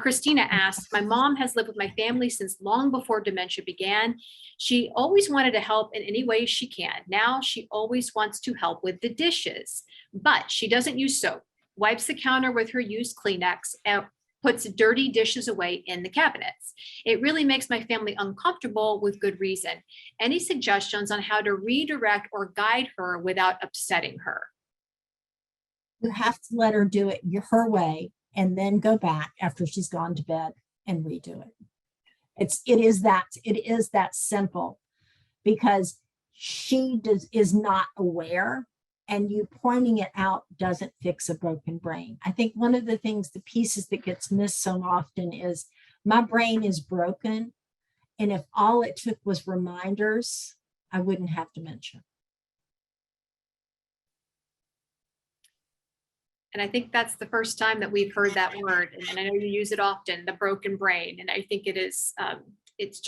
Christina asks, my mom has lived with my family since long before dementia began. She always wanted to help in any way she can. Now she always wants to help with the dishes, but she doesn't use soap, wipes the counter with her used Kleenex, and puts dirty dishes away in the cabinets. It really makes my family uncomfortable with good reason. Any suggestions on how to redirect or guide her without upsetting her? You have to let her do it her way and then go back after she's gone to bed and redo it. It is that simple, because she is not aware, and you pointing it out doesn't fix a broken brain. I think one of the things, the pieces that gets missed so often is my brain is broken. And if all it took was reminders, I wouldn't have dementia. And I think that's the first time that we've heard that word. And I know you use it often, the broken brain. And I think it is, it's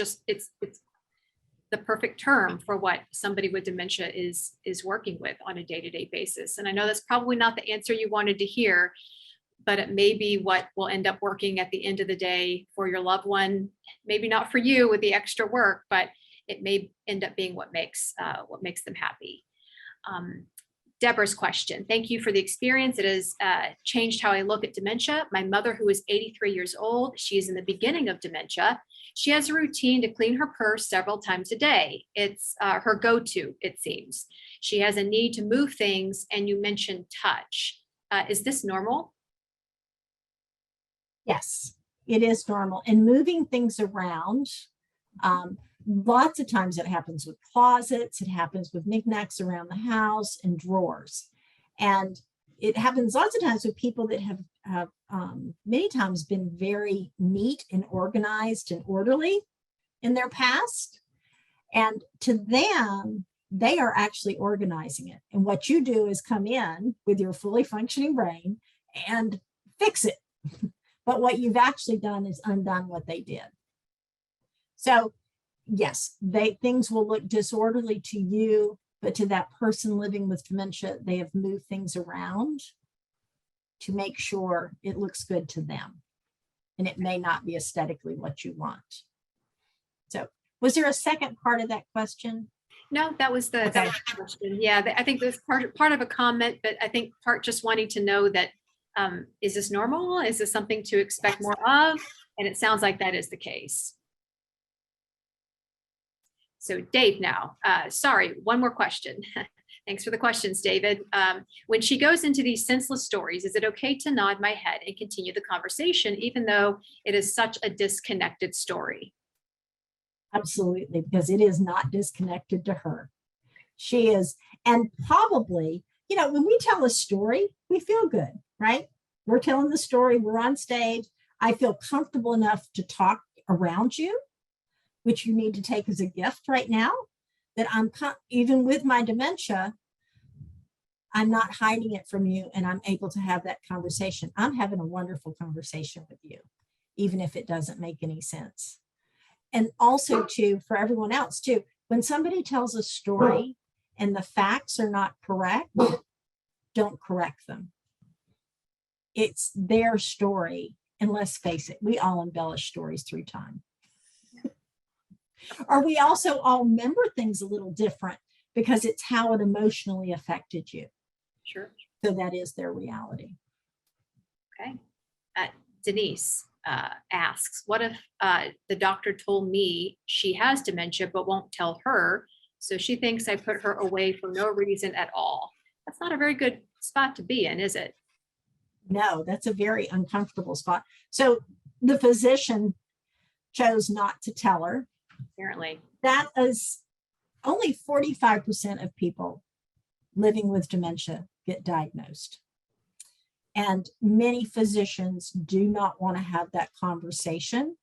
the perfect term for what somebody with dementia is working with on a day-to-day basis. And I know that's probably not the answer you wanted to hear, but it may be what will end up working at the end of the day for your loved one. Maybe not for you with the extra work, but it may end up being what makes them happy. Deborah's question. Thank you for the experience. It has changed how I look at dementia. My mother, who is 83 years old, she is in the beginning of dementia. She has a routine to clean her purse several times a day. It's her go-to, it seems. She has a need to move things, and you mentioned touch. Is this normal? Yes, it is normal. And moving things around, lots of times it happens with closets, it happens with knickknacks around the house and drawers. And it happens lots of times with people that have many times been very neat and organized and orderly in their past. And to them, they are actually organizing it. And what you do is come in with your fully functioning brain and fix it. But what you've actually done is undone what they did. So yes, things will look disorderly to you, but to that person living with dementia, they have moved things around to make sure it looks good to them. And it may not be aesthetically what you want. So was there a second part of that question? No, that was the question. Yeah, I think there's part of a comment, but I think part just wanting to know that, is this normal? Is this something to expect more of? And it sounds like that is the case. So Dave now, sorry, one more question. Thanks for the questions, David. When she goes into these senseless stories, is it okay to nod my head and continue the conversation, even though it is such a disconnected story? Absolutely, because it is not disconnected to her. She is, and probably, you know, when we tell a story, we feel good, right? We're telling the story, we're on stage. I feel comfortable enough to talk around you, which you need to take as a gift right now, that I'm, even with my dementia, I'm not hiding it from you, and I'm able to have that conversation. I'm having a wonderful conversation with you, even if it doesn't make any sense. And also too, for everyone else too, when somebody tells a story and the facts are not correct, don't correct them. It's their story. And let's face it, we all embellish stories through time. Or we also all remember things a little different because it's how it emotionally affected you. Sure. So that is their reality. Okay. Denise asks, what if the doctor told me she has dementia but won't tell her? So she thinks I put her away for no reason at all. That's not a very good spot to be in, is it? No, that's a very uncomfortable spot. So the physician chose not to tell her. Apparently. That is only 45% of people living with dementia get diagnosed. And many physicians do not want to have that conversation.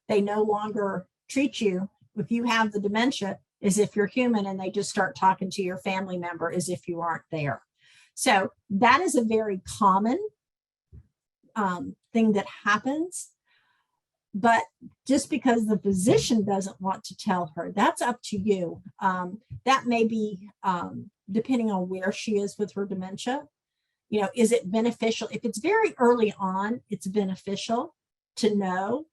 They no longer treat you, if you have the dementia, as if you're human, and they just start talking to your family member as if you aren't there. So that is a very common thing that happens. But just because the physician doesn't want to tell her, that's up to you. That may be depending on where she is with her dementia. You know, is it beneficial? If it's very early on, it's beneficial to know.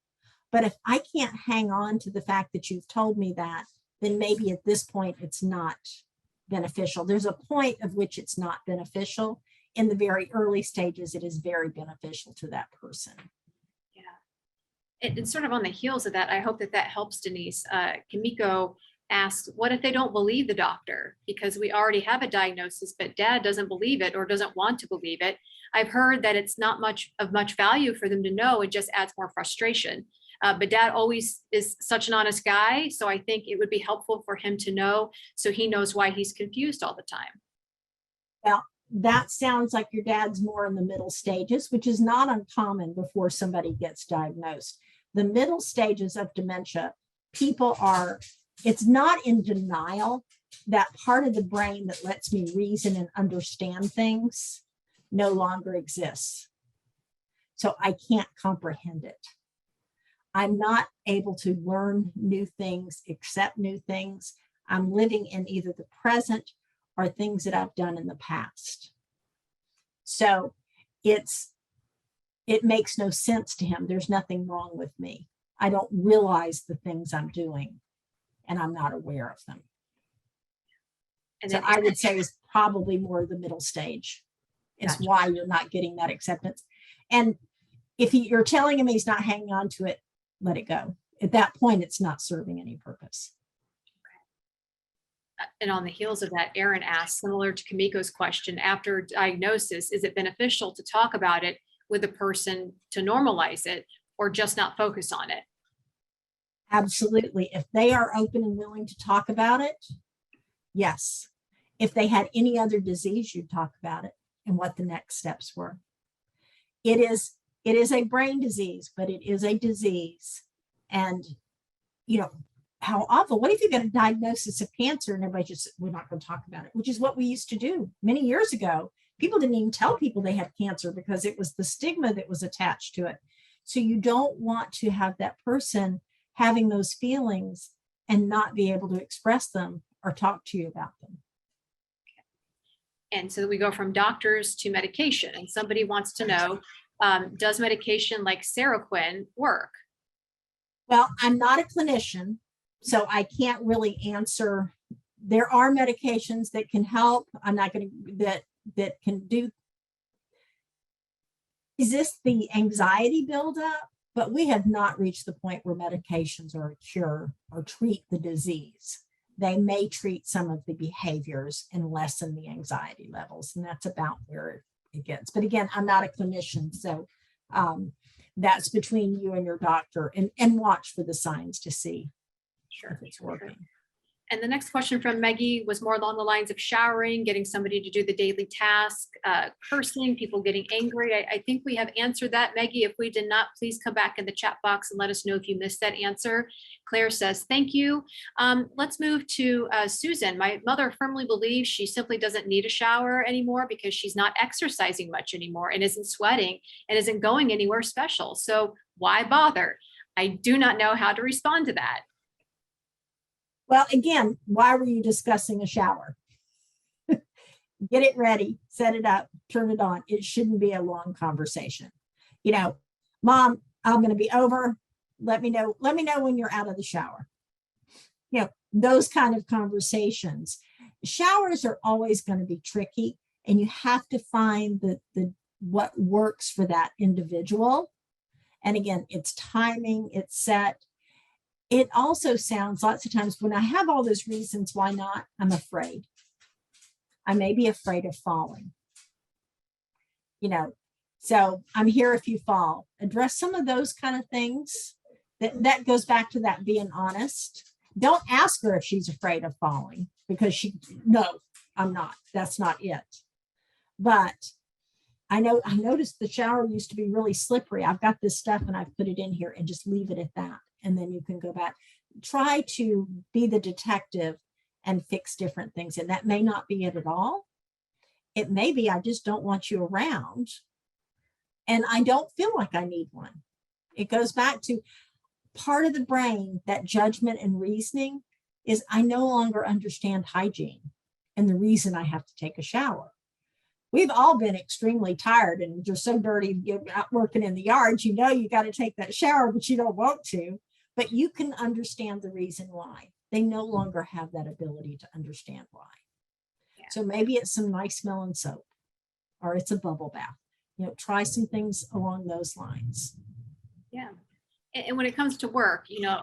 But if I can't hang on to the fact that you've told me that, then maybe at this point it's not beneficial. There's a point of which it's not beneficial. In the very early stages, it is very beneficial to that person. And sort of on the heels of that, I hope that that helps Denise. Kimiko asks, what if they don't believe the doctor? Because we already have a diagnosis, but dad doesn't believe it or doesn't want to believe it. I've heard that it's not much value for them to know. It just adds more frustration. But dad always is such an honest guy. So I think it would be helpful for him to know so he knows why he's confused all the time. Well, that sounds like your dad's more in the middle stages, which is not uncommon before somebody gets diagnosed. The middle stages of dementia, people are, it's not in denial. That part of the brain that lets me reason and understand things no longer exists. So I can't comprehend it. I'm not able to learn new things, accept new things. I'm living in either the present or things that I've done in the past. So it makes no sense to him. There's nothing wrong with me. I don't realize the things I'm doing and I'm not aware of them. And so I would say is probably more the middle stage is Gotcha. Why you're not getting that acceptance. And if you're telling him he's not hanging on to it, let it go. At that point, it's not serving any purpose. And on the heels of that, Erin asked, similar to Kimiko's question, after diagnosis, is it beneficial to talk about it with a person to normalize it or just not focus on it? Absolutely. If they are open and willing to talk about it, yes. If they had any other disease, you'd talk about it and what the next steps were. It is a brain disease, but it is a disease. And, you know, how awful. What if you get a diagnosis of cancer and everybody just, we're not going to talk about it, which is what we used to do many years ago. People didn't even tell people they had cancer because it was the stigma that was attached to it. So you don't want to have that person having those feelings and not be able to express them or talk to you about them. And so we go from doctors to medication, and somebody wants to know, does medication like Seroquin work? Well, I'm not a clinician, so I can't really answer. There are medications that can help. I'm not going to, that can do resist the anxiety buildup, but we have not reached the point where medications are a cure or treat the disease. They may treat some of the behaviors and lessen the anxiety levels, and that's about where it gets. But again, I'm not a clinician, so that's between you and your doctor, and watch for the signs to see if it's working. And the next question from Maggie was more along the lines of showering, getting somebody to do the daily task, cursing, people getting angry. I think we have answered that, Maggie. If we did not, please come back in the chat box and let us know if you missed that answer. Claire says, thank you. Let's move to Susan. My mother firmly believes she simply doesn't need a shower anymore because she's not exercising much anymore and isn't sweating and isn't going anywhere special. So why bother? I do not know how to respond to that. Well, again, why were you discussing a shower? Get it ready, set it up, turn it on. It shouldn't be a long conversation. You know, Mom, I'm going to be over. Let me know when you're out of the shower. You know, those kind of conversations. Showers are always going to be tricky, and you have to find the what works for that individual. And again, it's timing, it's set. It also sounds lots of times when I have all those reasons why not, I'm afraid. I may be afraid of falling. You know, so I'm here if you fall. Address some of those kind of things. That goes back to that being honest. Don't ask her if she's afraid of falling because no, I'm not. That's not it. But I noticed the shower used to be really slippery. I've got this stuff and I've put it in here and just leave it at that. And then you can go back. Try to be the detective and fix different things. And that may not be it at all. It may be, I just don't want you around. And I don't feel like I need one. It goes back to part of the brain, that judgment and reasoning is I no longer understand hygiene and the reason I have to take a shower. We've all been extremely tired and you're so dirty, you're out working in the yard, you know you got to take that shower, but you don't want to. But you can understand the reason why. They no longer have that ability to understand why. Yeah. So maybe it's some nice smelling soap or it's a bubble bath. You know, try some things along those lines. Yeah. And when it comes to work, you know,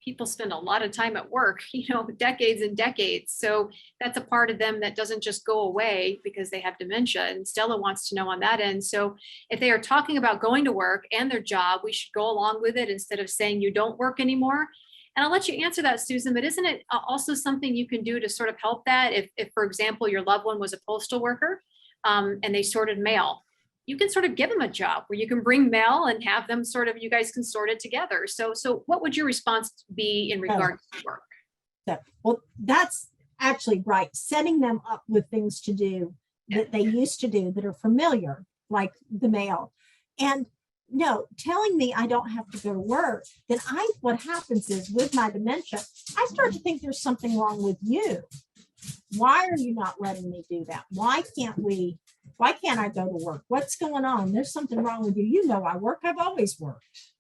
people spend a lot of time at work, you know, decades and decades. So that's a part of them that doesn't just go away because they have dementia. And Stella wants to know on that end. So if they are talking about going to work and their job, we should go along with it instead of saying you don't work anymore. And I'll let you answer that, Susan, but isn't it also something you can do to sort of help that? If for example, your loved one was a postal worker and they sorted mail, you can sort of give them a job where you can bring mail and have them sort of, you guys can sort it together. So what would your response be in regards to work? Well, that's actually right. Setting them up with things to do that they used to do that are familiar, like the mail. And no, telling me I don't have to go to work, then what happens is with my dementia, I start to think there's something wrong with you. Why are you not letting me do that? Why can't I go to work? What's going on? There's something wrong with you. You know, I work. I've always worked.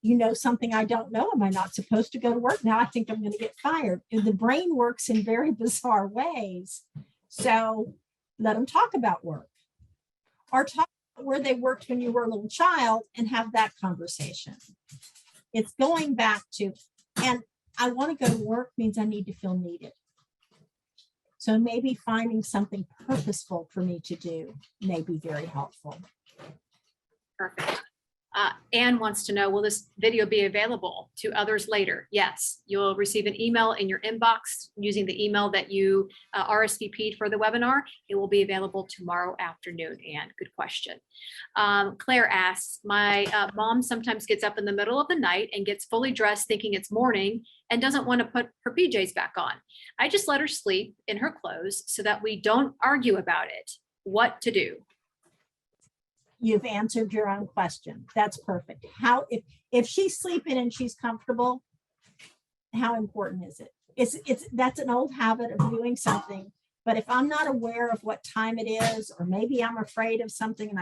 You know something I don't know. Am I not supposed to go to work? Now I think I'm going to get fired. And the brain works in very bizarre ways. So let them talk about work or talk about where they worked when you were a little child and have that conversation. It's going back to, and I want to go to work means I need to feel needed. So maybe finding something purposeful for me to do may be very helpful. Perfect. Anne wants to know, will this video be available to others later? Yes, you'll receive an email in your inbox using the email that you RSVP'd for the webinar. It will be available tomorrow afternoon. Anne, good question. Claire asks, my mom sometimes gets up in the middle of the night and gets fully dressed thinking it's morning and doesn't want to put her PJs back on. I just let her sleep in her clothes so that we don't argue about it. What to do? You've answered your own question. That's perfect. If she's sleeping and she's comfortable, how important is it? That's an old habit of doing something. But if I'm not aware of what time it is, or maybe I'm afraid of something and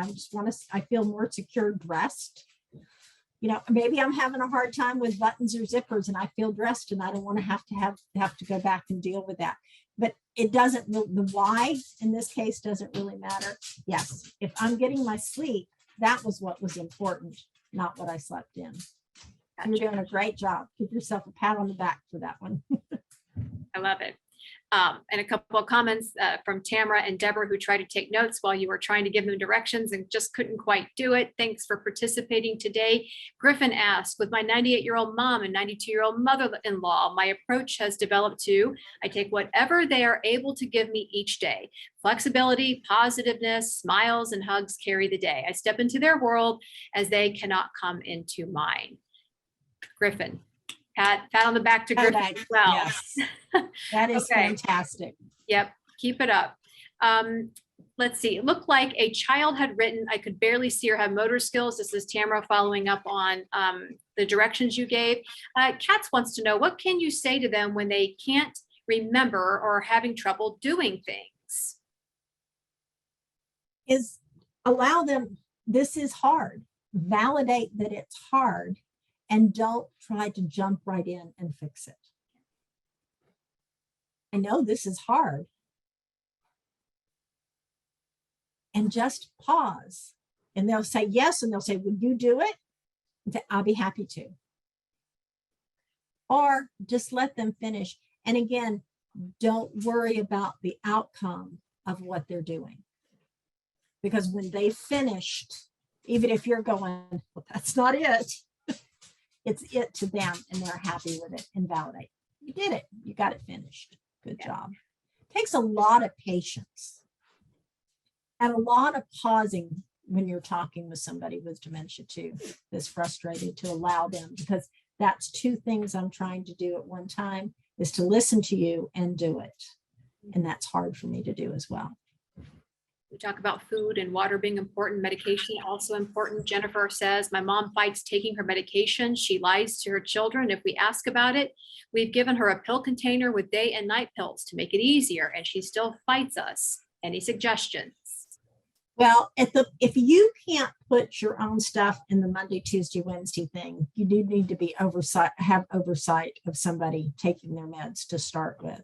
I feel more secure dressed, you know, maybe I'm having a hard time with buttons or zippers and I feel dressed and I don't want to have to go back and deal with that. But it doesn't, the why in this case doesn't really matter. Yes, if I'm getting my sleep, that was what was important, not what I slept in. Gotcha. You're doing a great job. Give yourself a pat on the back for that one. I love it. And a couple of comments from Tamara and Deborah, who tried to take notes while you were trying to give them directions and just couldn't quite do it. Thanks for participating today. Griffin asked, with my 98-year-old mom and 92-year-old mother-in-law, my approach has developed to, I take whatever they are able to give me each day. Flexibility, positiveness, smiles, and hugs carry the day. I step into their world as they cannot come into mine. Griffin. Pat on the back to Griffin as well. Yes. That is okay. Fantastic. Yep, keep it up. Let's see, it looked like a child had written, I could barely see her have motor skills. This is Tamara following up on the directions you gave. Katz wants to know, what can you say to them when they can't remember or are having trouble doing things? Is allow them, this is hard. Validate that it's hard. And don't try to jump right in and fix it. I know this is hard. And just pause And they'll say yes, and they'll say, "Will you do it?" And say, "I'll be happy to." Or just let them finish. And again, don't worry about the outcome of what they're doing. Because when they finished, even if you're going, "Well, that's not it," it's it to them, and they're happy with it and validate. You did it. You got it finished. Good job. Takes a lot of patience and a lot of pausing when you're talking with somebody with dementia too, that's frustrated, to allow them, because that's two things I'm trying to do at one time, is to listen to you and do it. And that's hard for me to do as well. We talk about food and water being important, medication also important. Jennifer says, "My mom fights taking her medication. She lies to her children if we ask about it. We've given her a pill container with day and night pills to make it easier, and she still fights us. Any suggestions?" Well, if you can't put your own stuff in the Monday, Tuesday, Wednesday thing, you do need to have oversight of somebody taking their meds to start with.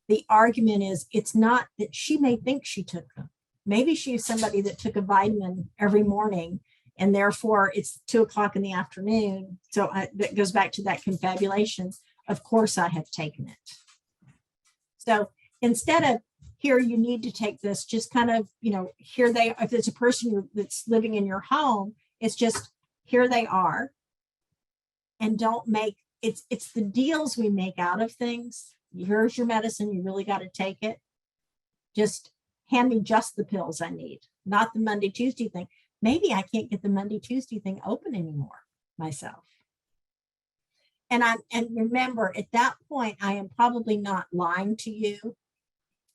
The argument is, it's not that she may think she took them. Maybe she's somebody that took a vitamin every morning, and therefore it's 2:00 in the afternoon. So that goes back to that confabulation. Of course I have taken it. So instead of, "Here, you need to take this," just kind of, here they, if it's a person that's living in your home, it's just, here they are. And don't make, it's the deals we make out of things. Here's your medicine. You really got to take it. Just hand me just the pills I need, not the Monday, Tuesday thing. Maybe I can't get the Monday, Tuesday thing open anymore myself. And remember, at that point, I am probably not lying to you.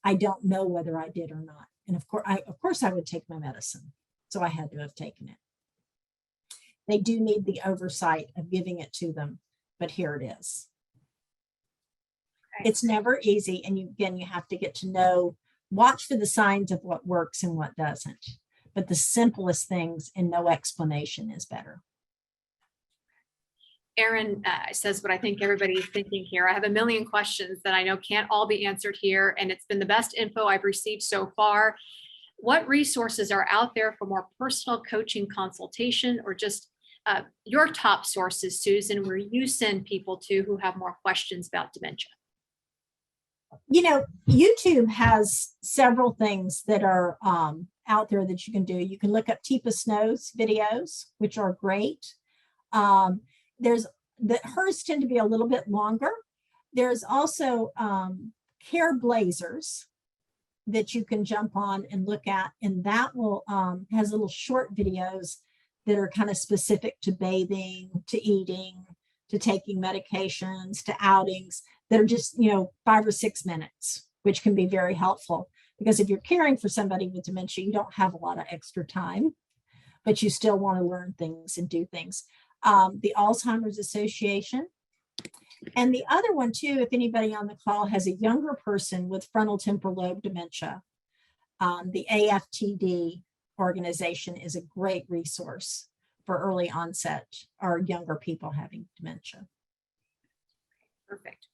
I don't know whether I did or not. And of course I would take my medicine. So I had to have taken it. They do need the oversight of giving it to them, but here it is. It's never easy. And you have to get to know, watch for the signs of what works and what doesn't. But the simplest things and no explanation is better. Erin says what I think everybody's thinking here. "I have a million questions that I know can't all be answered here, and it's been the best info I've received so far. What resources are out there for more personal coaching consultation, or just your top sources, Susan, where you send people to who have more questions about dementia?" YouTube has several things that are out there that you can do. You can look up Teepa Snow's videos, which are great. Hers tend to be a little bit longer. There's also Care Blazers that you can jump on and look at, and that will has little short videos that are kind of specific to bathing, to eating, to taking medications, to outings, that are just 5 or 6 minutes, which can be very helpful, because if you're caring for somebody with dementia, you don't have a lot of extra time, but you still want to learn things and do things. The Alzheimer's Association. And the other one too, if anybody on the call has a younger person with frontal temporal lobe dementia, the AFTD organization is a great resource for early onset or younger people having dementia. Perfect.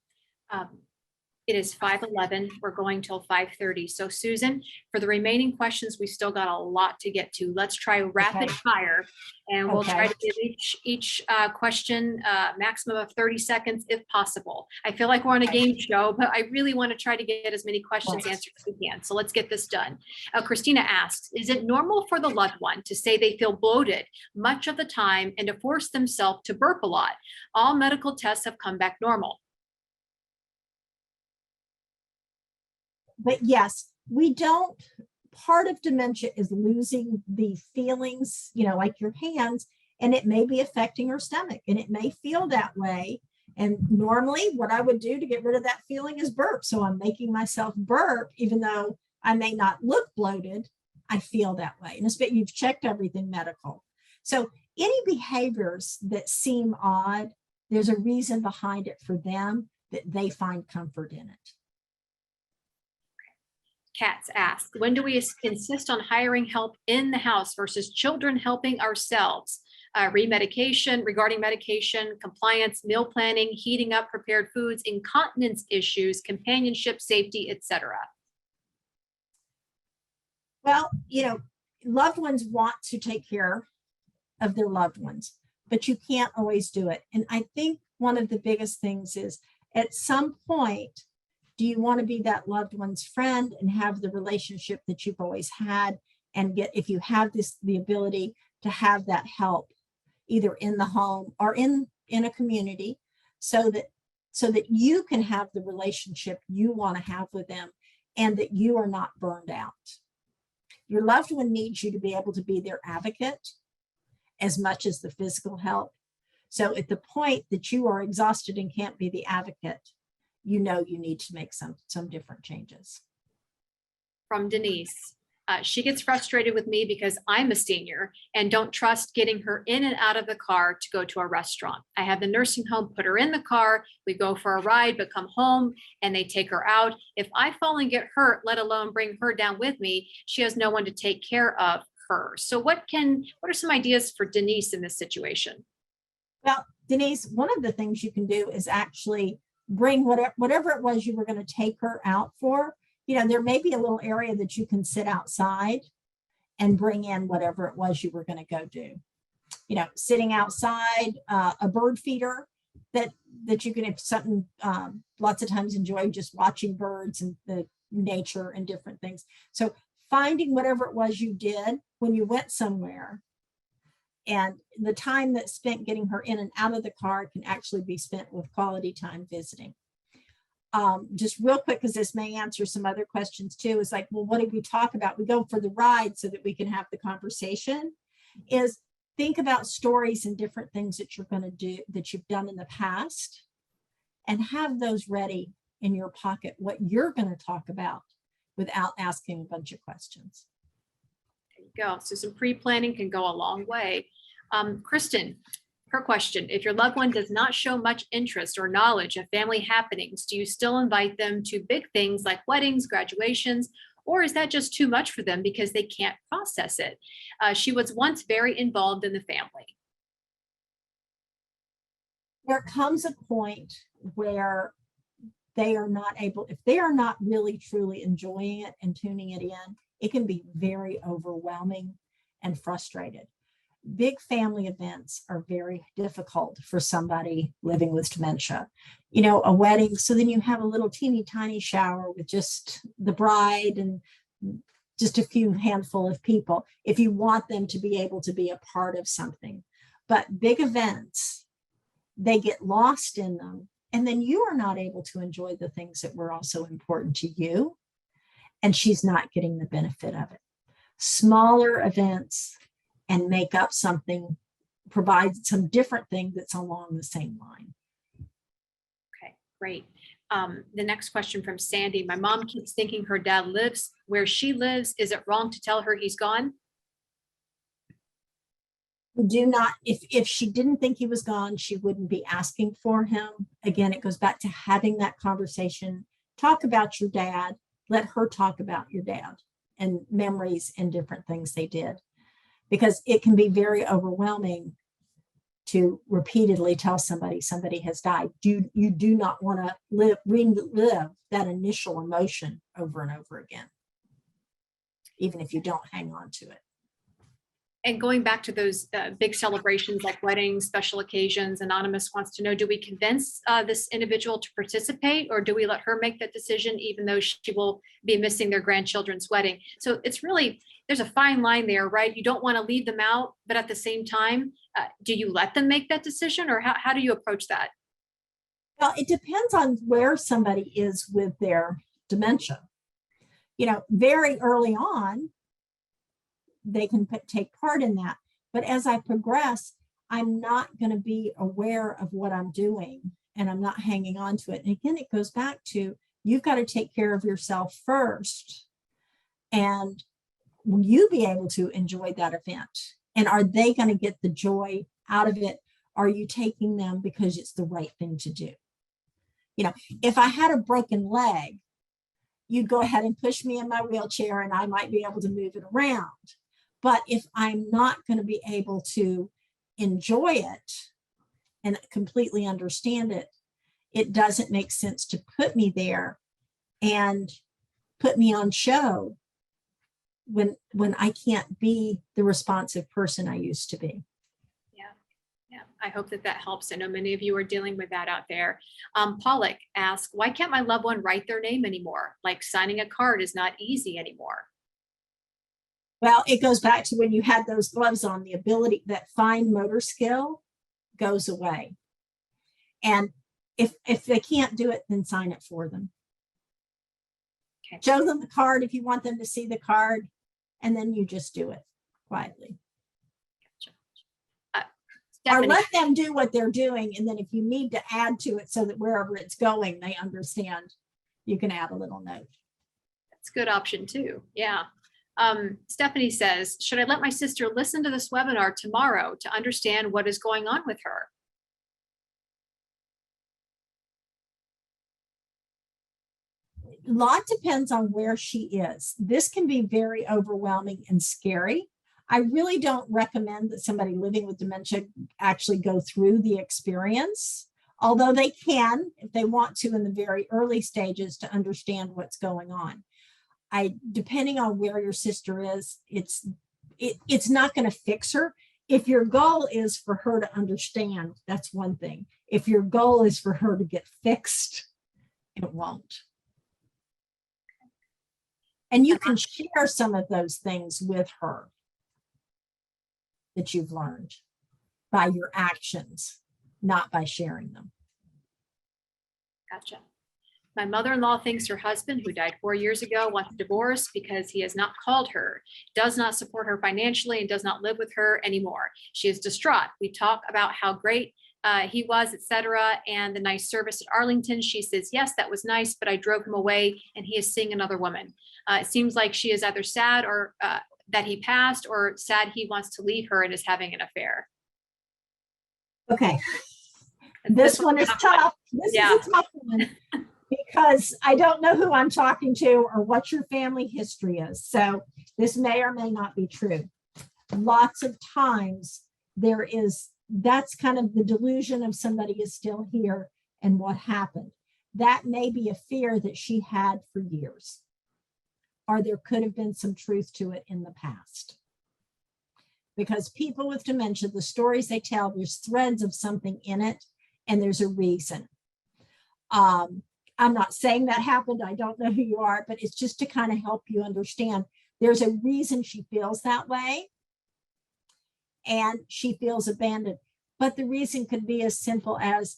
It is 5:11. We're going till 5:30. So Susan, for the remaining questions, we still got a lot to get to. Let's try rapid fire, and we'll try to give each question maximum of 30 seconds if possible. I feel like we're on a game show, but I really want to try to get as many questions answered as we can. So let's get this done. Christina asks, "Is it normal for the loved one to say they feel bloated much of the time and to force themselves to burp a lot? All medical tests have come back normal." But yes, we don't, part of dementia is losing the feelings, like your hands, and it may be affecting your stomach, and it may feel that way. And normally what I would do to get rid of that feeling is burp. So I'm making myself burp, even though I may not look bloated, I feel that way. And especially you've checked everything medical. So any behaviors that seem odd, there's a reason behind it for them that they find comfort in it. Katz asks, "When do we insist on hiring help in the house versus children helping ourselves? Regarding medication, compliance, meal planning, heating up prepared foods, incontinence issues, companionship, safety, etc." Well, loved ones want to take care of their loved ones, but you can't always do it. And I think one of the biggest things is, at some point, do you want to be that loved one's friend and have the relationship that you've always had, and get, if you have the ability to have that help either in the home or in a community, so that you can have the relationship you want to have with them and that you are not burned out. Your loved one needs you to be able to be their advocate as much as the physical help. So at the point that you are exhausted and can't be the advocate, you know you need to make some different changes. From Denise. She gets frustrated with me because I'm a senior and don't trust getting her in and out of the car to go to a restaurant. I have the nursing home put her in the car, we go for a ride, but come home and they take her out. If I fall and get hurt, let alone bring her down with me, she has no one to take care of her. So what are some ideas for Denise in this situation? Well, Denise, one of the things you can do is actually bring whatever it was you were going to take her out for. You know, there may be a little area that you can sit outside and bring in whatever it was you were going to go do. You know, sitting outside, a bird feeder that you can, if something, lots of times enjoy just watching birds and the nature and different things. So finding whatever it was you did when you went somewhere, and the time that's spent getting her in and out of the car can actually be spent with quality time visiting. Just real quick, because this may answer some other questions too, is like, well, what did we talk about? We go for the ride so that we can have the conversation. Is think about stories and different things that you're going to do, that you've done in the past, and have those ready in your pocket, what you're going to talk about without asking a bunch of questions. There you go. So some pre-planning can go a long way. Kristen, her question: if your loved one does not show much interest or knowledge of family happenings, do you still invite them to big things like weddings, graduations, or is that just too much for them because they can't process it? She was once very involved in the family. There comes a point where they are not able, if they are not really truly enjoying it and tuning it in, it can be very overwhelming and frustrated. Big family events are very difficult for somebody living with dementia. You know, a wedding, so then you have a little teeny tiny shower with just the bride and just a few handful of people, if you want them to be able to be a part of something. But big events, they get lost in them, and then you are not able to enjoy the things that were also important to you, and she's not getting the benefit of it. Smaller events and make up something, provide some different thing that's along the same line. Okay, great. The next question from Sandy: my mom keeps thinking her dad lives where she lives. Is it wrong to tell her he's gone? Do not, if she didn't think he was gone, she wouldn't be asking for him. Again, it goes back to having that conversation. Talk about your dad. Let her talk about your dad and memories and different things they did, because it can be very overwhelming to repeatedly tell somebody has died. You do not want to relive that initial emotion over and over again, even if you don't hang on to it. And going back to those big celebrations like weddings, special occasions, Anonymous wants to know, do we convince this individual to participate, or do we let her make that decision even though she will be missing their grandchildren's wedding? So it's really, there's a fine line there, right? You don't want to leave them out, but at the same time, do you let them make that decision, or how do you approach that? Well, it depends on where somebody is with their dementia. You know, very early on, they can take part in that. But as I progress, I'm not going to be aware of what I'm doing, and I'm not hanging on to it. And again, it goes back to, you've got to take care of yourself first. And will you be able to enjoy that event? And are they going to get the joy out of it? Are you taking them because it's the right thing to do? You know, if I had a broken leg, you'd go ahead and push me in my wheelchair and I might be able to move it around. But if I'm not going to be able to enjoy it and completely understand it, it doesn't make sense to put me there and put me on show when I can't be the responsive person I used to be. Yeah, I hope that that helps. I know many of you are dealing with that out there. Pollock asks, why can't my loved one write their name anymore? Like signing a card is not easy anymore. Well, it goes back to when you had those gloves on, the ability, that fine motor skill goes away. And if they can't do it, then sign it for them. Okay. Show them the card if you want them to see the card, and then you just do it quietly. Or let them do what they're doing. And then if you need to add to it so that wherever it's going, they understand, you can add a little note. That's a good option too. Yeah. Stephanie says, should I let my sister listen to this webinar tomorrow to understand what is going on with her? A lot depends on where she is. This can be very overwhelming and scary. I really don't recommend that somebody living with dementia actually go through the experience, although they can, if they want to, in the very early stages to understand what's going on. Depending on where your sister is, it's not going to fix her. If your goal is for her to understand, that's one thing. If your goal is for her to get fixed, it won't. And you can share some of those things with her that you've learned by your actions, not by sharing them. Gotcha. My mother-in-law thinks her husband, who died 4 years ago, wants a divorce because he has not called her, does not support her financially, and does not live with her anymore. She is distraught. We talk about how great he was, etc., and the nice service at Arlington. She says, yes, that was nice, but I drove him away and he is seeing another woman. It seems like she is either sad or that he passed, or sad he wants to leave her and is having an affair. Okay. This one is tough. This is a tough one because I don't know who I'm talking to or what your family history is. So this may or may not be true. Lots of times that's kind of the delusion of somebody is still here and what happened. That may be a fear that she had for years, or there could have been some truth to it in the past. Because people with dementia, the stories they tell, there's threads of something in it, and there's a reason. I'm not saying that happened. I don't know who you are, but it's just to kind of help you understand there's a reason she feels that way, and she feels abandoned. But the reason could be as simple as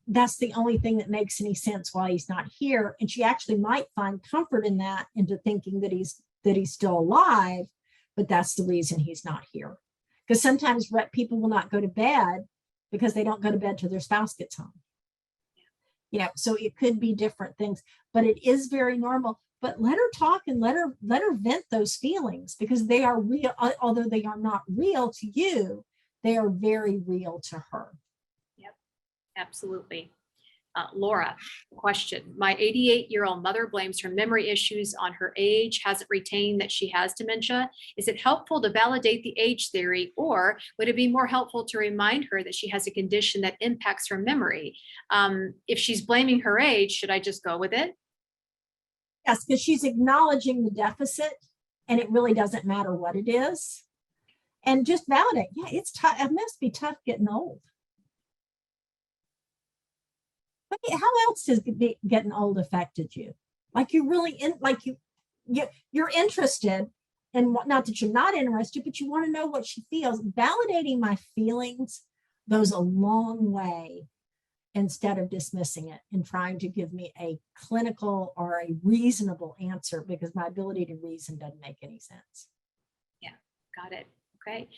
that's the only thing that makes any sense while he's not here. And she actually might find comfort in that, into thinking that he's still alive, but that's the reason he's not here. Because sometimes people will not go to bed because they don't go to bed till their spouse gets home. So it could be different things, but it is very normal. But let her talk and let her vent those feelings, because they are real. Although they are not real to you, they are very real to her. Yep, absolutely. Laura, question. My 88-year-old mother blames her memory issues on her age, hasn't retained that she has dementia. Is it helpful to validate the age theory, or would it be more helpful to remind her that she has a condition that impacts her memory? If she's blaming her age, should I just go with it? Yes, because she's acknowledging the deficit, and it really doesn't matter what it is. And just validate. Yeah, it's tough. It must be tough getting old. But how else has getting old affected you? Like you really you're interested, and not that you're not interested, but you want to know what she feels. Validating my feelings goes a long way, instead of dismissing it and trying to give me a clinical or a reasonable answer, because my ability to reason doesn't make any sense. Yeah, got it. Okay.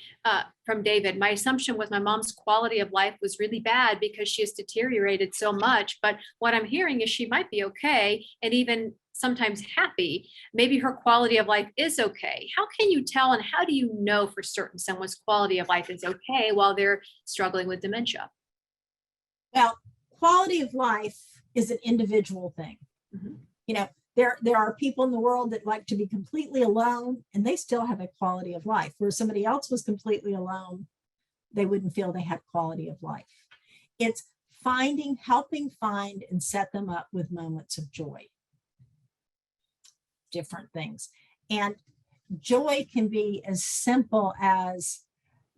From David, my assumption was my mom's quality of life was really bad because she has deteriorated so much. But what I'm hearing is she might be okay, and even sometimes happy. Maybe her quality of life is okay. How can you tell, and how do you know for certain someone's quality of life is okay while they're struggling with dementia? Well, quality of life is an individual thing. Mm-hmm. There are people in the world that like to be completely alone, and they still have a quality of life. Where somebody else was completely alone, they wouldn't feel they had quality of life. It's helping find and set them up with moments of joy. Different things. And joy can be as simple as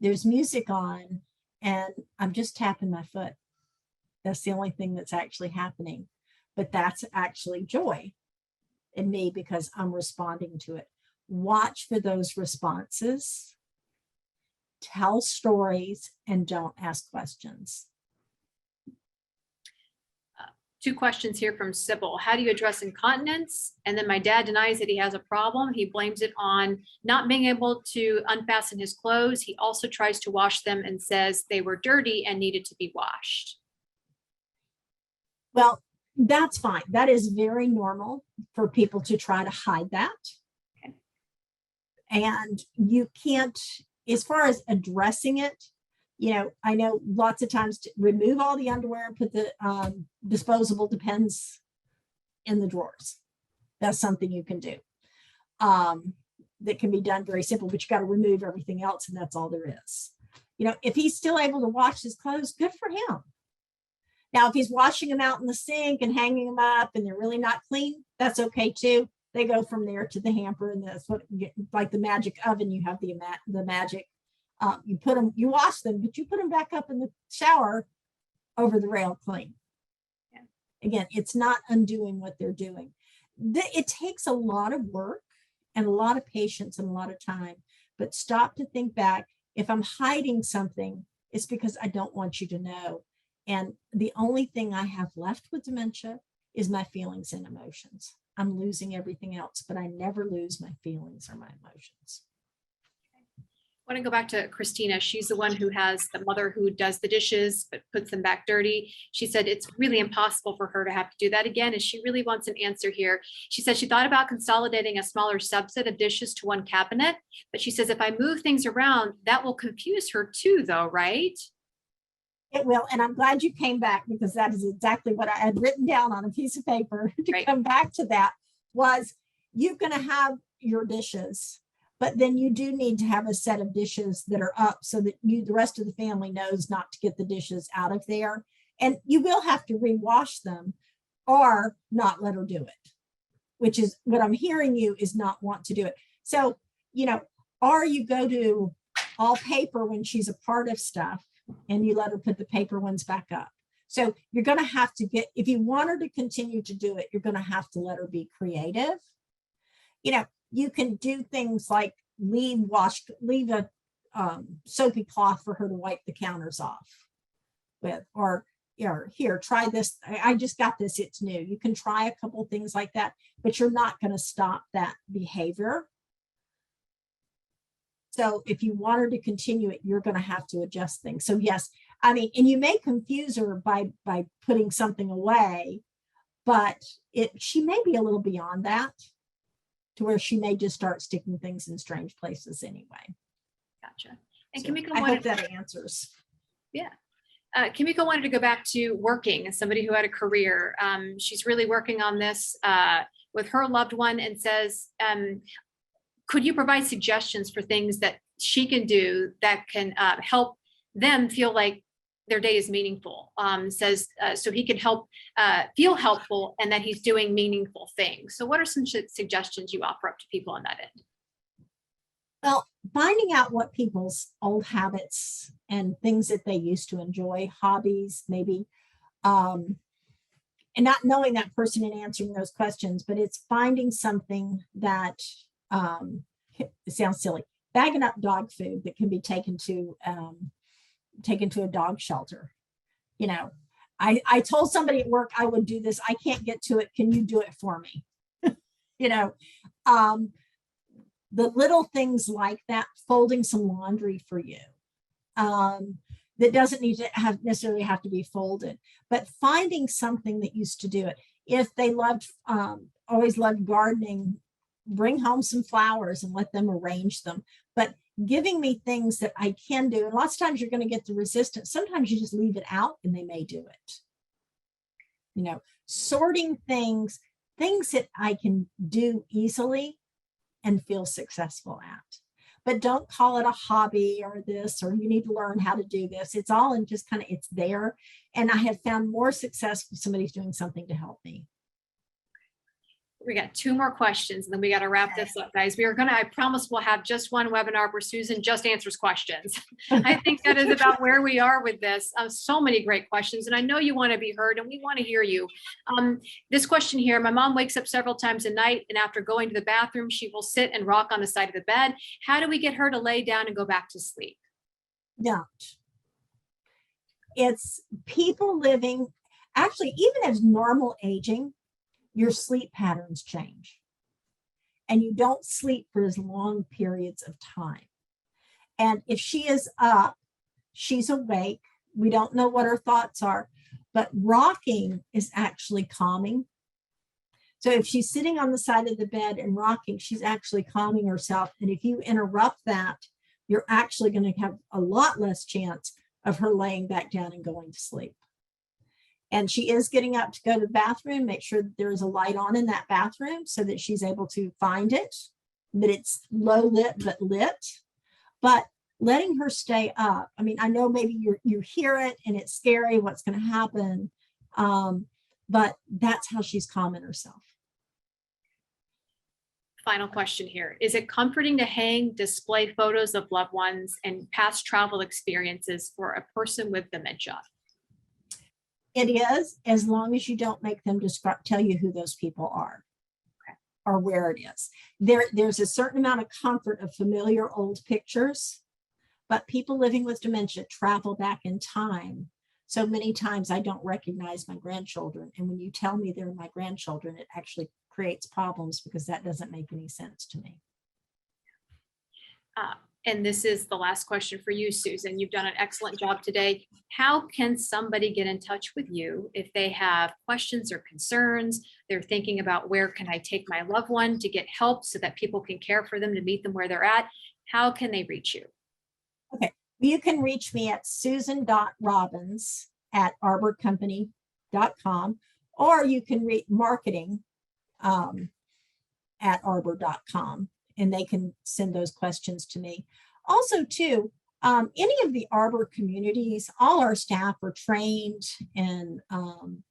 there's music on and I'm just tapping my foot. That's the only thing that's actually happening, but that's actually joy in me because I'm responding to it. Watch for those responses, tell stories, and don't ask questions. 2 questions here from Sybil. How do you address incontinence? And then my dad denies that he has a problem. He blames it on not being able to unfasten his clothes. He also tries to wash them and says they were dirty and needed to be washed. Well, that's fine. That is very normal for people to try to hide that. Okay. And you can't, as far as addressing it, you know, I know lots of times to remove all the underwear, put the disposable Depends in the drawers. That's something you can do. That can be done very simple, but you got to remove everything else, and that's all there is. You know, if he's still able to wash his clothes, good for him. Now, if he's washing them out in the sink and hanging them up and they're really not clean, that's okay too. They go from there to the hamper, and that's what, like the magic oven, you have the magic. You put them, you wash them, but you put them back up in the shower over the rail clean. Yeah. Again, it's not undoing what they're doing. It takes a lot of work and a lot of patience and a lot of time, but stop to think back. If I'm hiding something, it's because I don't want you to know. And the only thing I have left with dementia is my feelings and emotions. I'm losing everything else, but I never lose my feelings or my emotions. I want to go back to Christina. She's the one who has the mother who does the dishes, but puts them back dirty. She said it's really impossible for her to have to do that again. And she really wants an answer here. She said she thought about consolidating a smaller subset of dishes to one cabinet, but she says if I move things around, that will confuse her too, though, right? It will. And I'm glad you came back, because that is exactly what I had written down on a piece of paper to Right. come back to. That was, you're going to have your dishes, but then you do need to have a set of dishes that are up so that the rest of the family knows not to get the dishes out of there. And you will have to rewash them or not let her do it, which is what I'm hearing you is not want to do it. So, you know, or you go to all paper when she's a part of stuff, and you let her put the paper ones back up. So you're going to have to get, if you want her to continue to do it, you're going to have to let her be creative. You know, you can do things like leave a soapy cloth for her to wipe the counters off with, or, you know, here, try this. I just got this, it's new. You can try a couple things like that, but you're not going to stop that behavior. So if you want her to continue it, you're going to have to adjust things. So yes, I mean, and you may confuse her by putting something away, but she may be a little beyond that, to where she may just start sticking things in strange places anyway. Gotcha. And So Kimiko I wanted, hope that answers. yeah. Kimiko wanted to go back to working as somebody who had a career. She's really working on this with her loved one, and says, could you provide suggestions for things that she can do that can help them feel like their day is meaningful? Says so he can help feel helpful and that he's doing meaningful things. So what are some suggestions you offer up to people on that end? Well, finding out what people's old habits and things that they used to enjoy, hobbies, maybe, and not knowing that person and answering those questions, but it's finding something that, it sounds silly, bagging up dog food that can be taken to a dog shelter. You know, I told somebody at work I would do this. I can't get to it. Can you do it for me? You know, the little things like that, folding some laundry for you. That doesn't need to necessarily have to be folded, but finding something that used to do it. If they always loved gardening, bring home some flowers and let them arrange them. But giving me things that I can do, and lots of times you're going to get the resistance. Sometimes you just leave it out and they may do it. You know, sorting things that I can do easily and feel successful at. But don't call it a hobby or this, or you need to learn how to do this. It's all in just kind of, it's there. And I have found more success when somebody's doing something to help me. We got 2 more questions and then we got to wrap this up, guys. I promise we'll have just one webinar where Susan just answers questions. I think that is about where we are with this. So many great questions, and I know you want to be heard and we want to hear you. This question here, my mom wakes up several times a night and after going to the bathroom, she will sit and rock on the side of the bed. How do we get her to lay down and go back to sleep? Don't. It's people living, actually, even as normal aging, your sleep patterns change and you don't sleep for as long periods of time. And if she is up, she's awake. We don't know what her thoughts are, but rocking is actually calming. So if she's sitting on the side of the bed and rocking, she's actually calming herself. And if you interrupt that, you're actually going to have a lot less chance of her laying back down and going to sleep. And she is getting up to go to the bathroom. Make sure that there's a light on in that bathroom so that she's able to find it, that it's low lit, but lit. But letting her stay up. I mean, I know maybe you hear it and it's scary what's going to happen, but that's how she's calming herself. Final question here. Is it comforting to hang display photos of loved ones and past travel experiences for a person with dementia? It is, as long as you don't make them tell you who those people are, okay, or where it is. There's a certain amount of comfort of familiar old pictures, but people living with dementia travel back in time. So many times I don't recognize my grandchildren. And when you tell me they're my grandchildren, it actually creates problems because that doesn't make any sense to me. And this is the last question for you, Susan. You've done an excellent job today. How can somebody get in touch with you if they have questions or concerns? They're thinking about where can I take my loved one to get help so that people can care for them, to meet them where they're at. How can they reach you? Okay, you can reach me at susan.robbins@arborcompany.com, or you can read marketing at arbor.com. And they can send those questions to me. Also, too, any of the Arbor communities, all our staff are trained and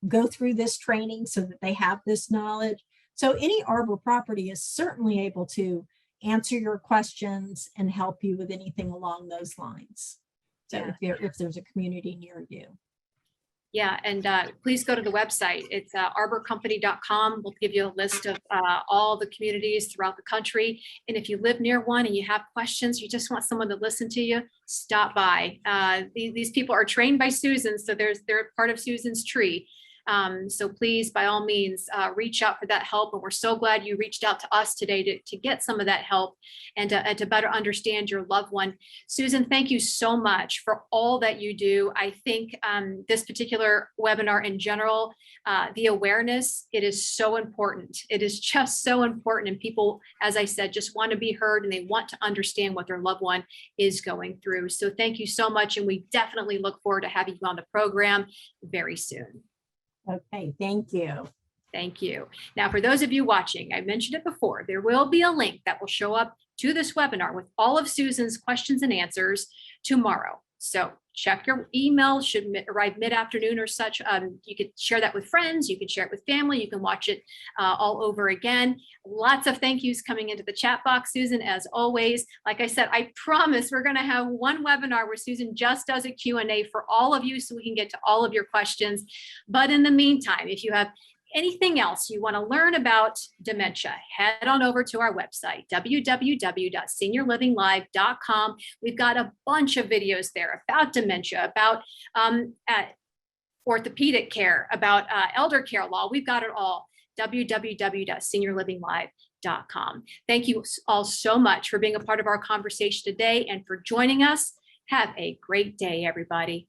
go through this training so that they have this knowledge. So any Arbor property is certainly able to answer your questions and help you with anything along those lines. So if there's a community near you. Yeah, and please go to the website. It's arborcompany.com. We'll give you a list of all the communities throughout the country. And if you live near one and you have questions, you just want someone to listen to you, stop by. These people are trained by Susan, so they're part of Susan's tree. So please, by all means, reach out for that help. And we're so glad you reached out to us today to get some of that help and to better understand your loved one. Susan, thank you so much for all that you do. I think this particular webinar in general, the awareness, it is so important. It is just so important. And people, as I said, just want to be heard and they want to understand what their loved one is going through. So thank you so much. And we definitely look forward to having you on the program very soon. Okay, thank you. Thank you. Now, for those of you watching, I mentioned it before, there will be a link that will show up to this webinar with all of Susan's questions and answers tomorrow. So check your email, should arrive mid-afternoon or such. You could share that with friends, you can share it with family, you can watch it all over again. Lots of thank yous coming into the chat box, Susan, as always. Like I said, I promise we're gonna have one webinar where Susan just does a Q&A for all of you so we can get to all of your questions. But in the meantime, if you have anything else you want to learn about dementia, head on over to our website, www.seniorlivinglive.com. We've got a bunch of videos there about dementia, about orthopedic care, about elder care law. We've got it all, www.seniorlivinglive.com. Thank you all so much for being a part of our conversation today and for joining us. Have a great day, everybody.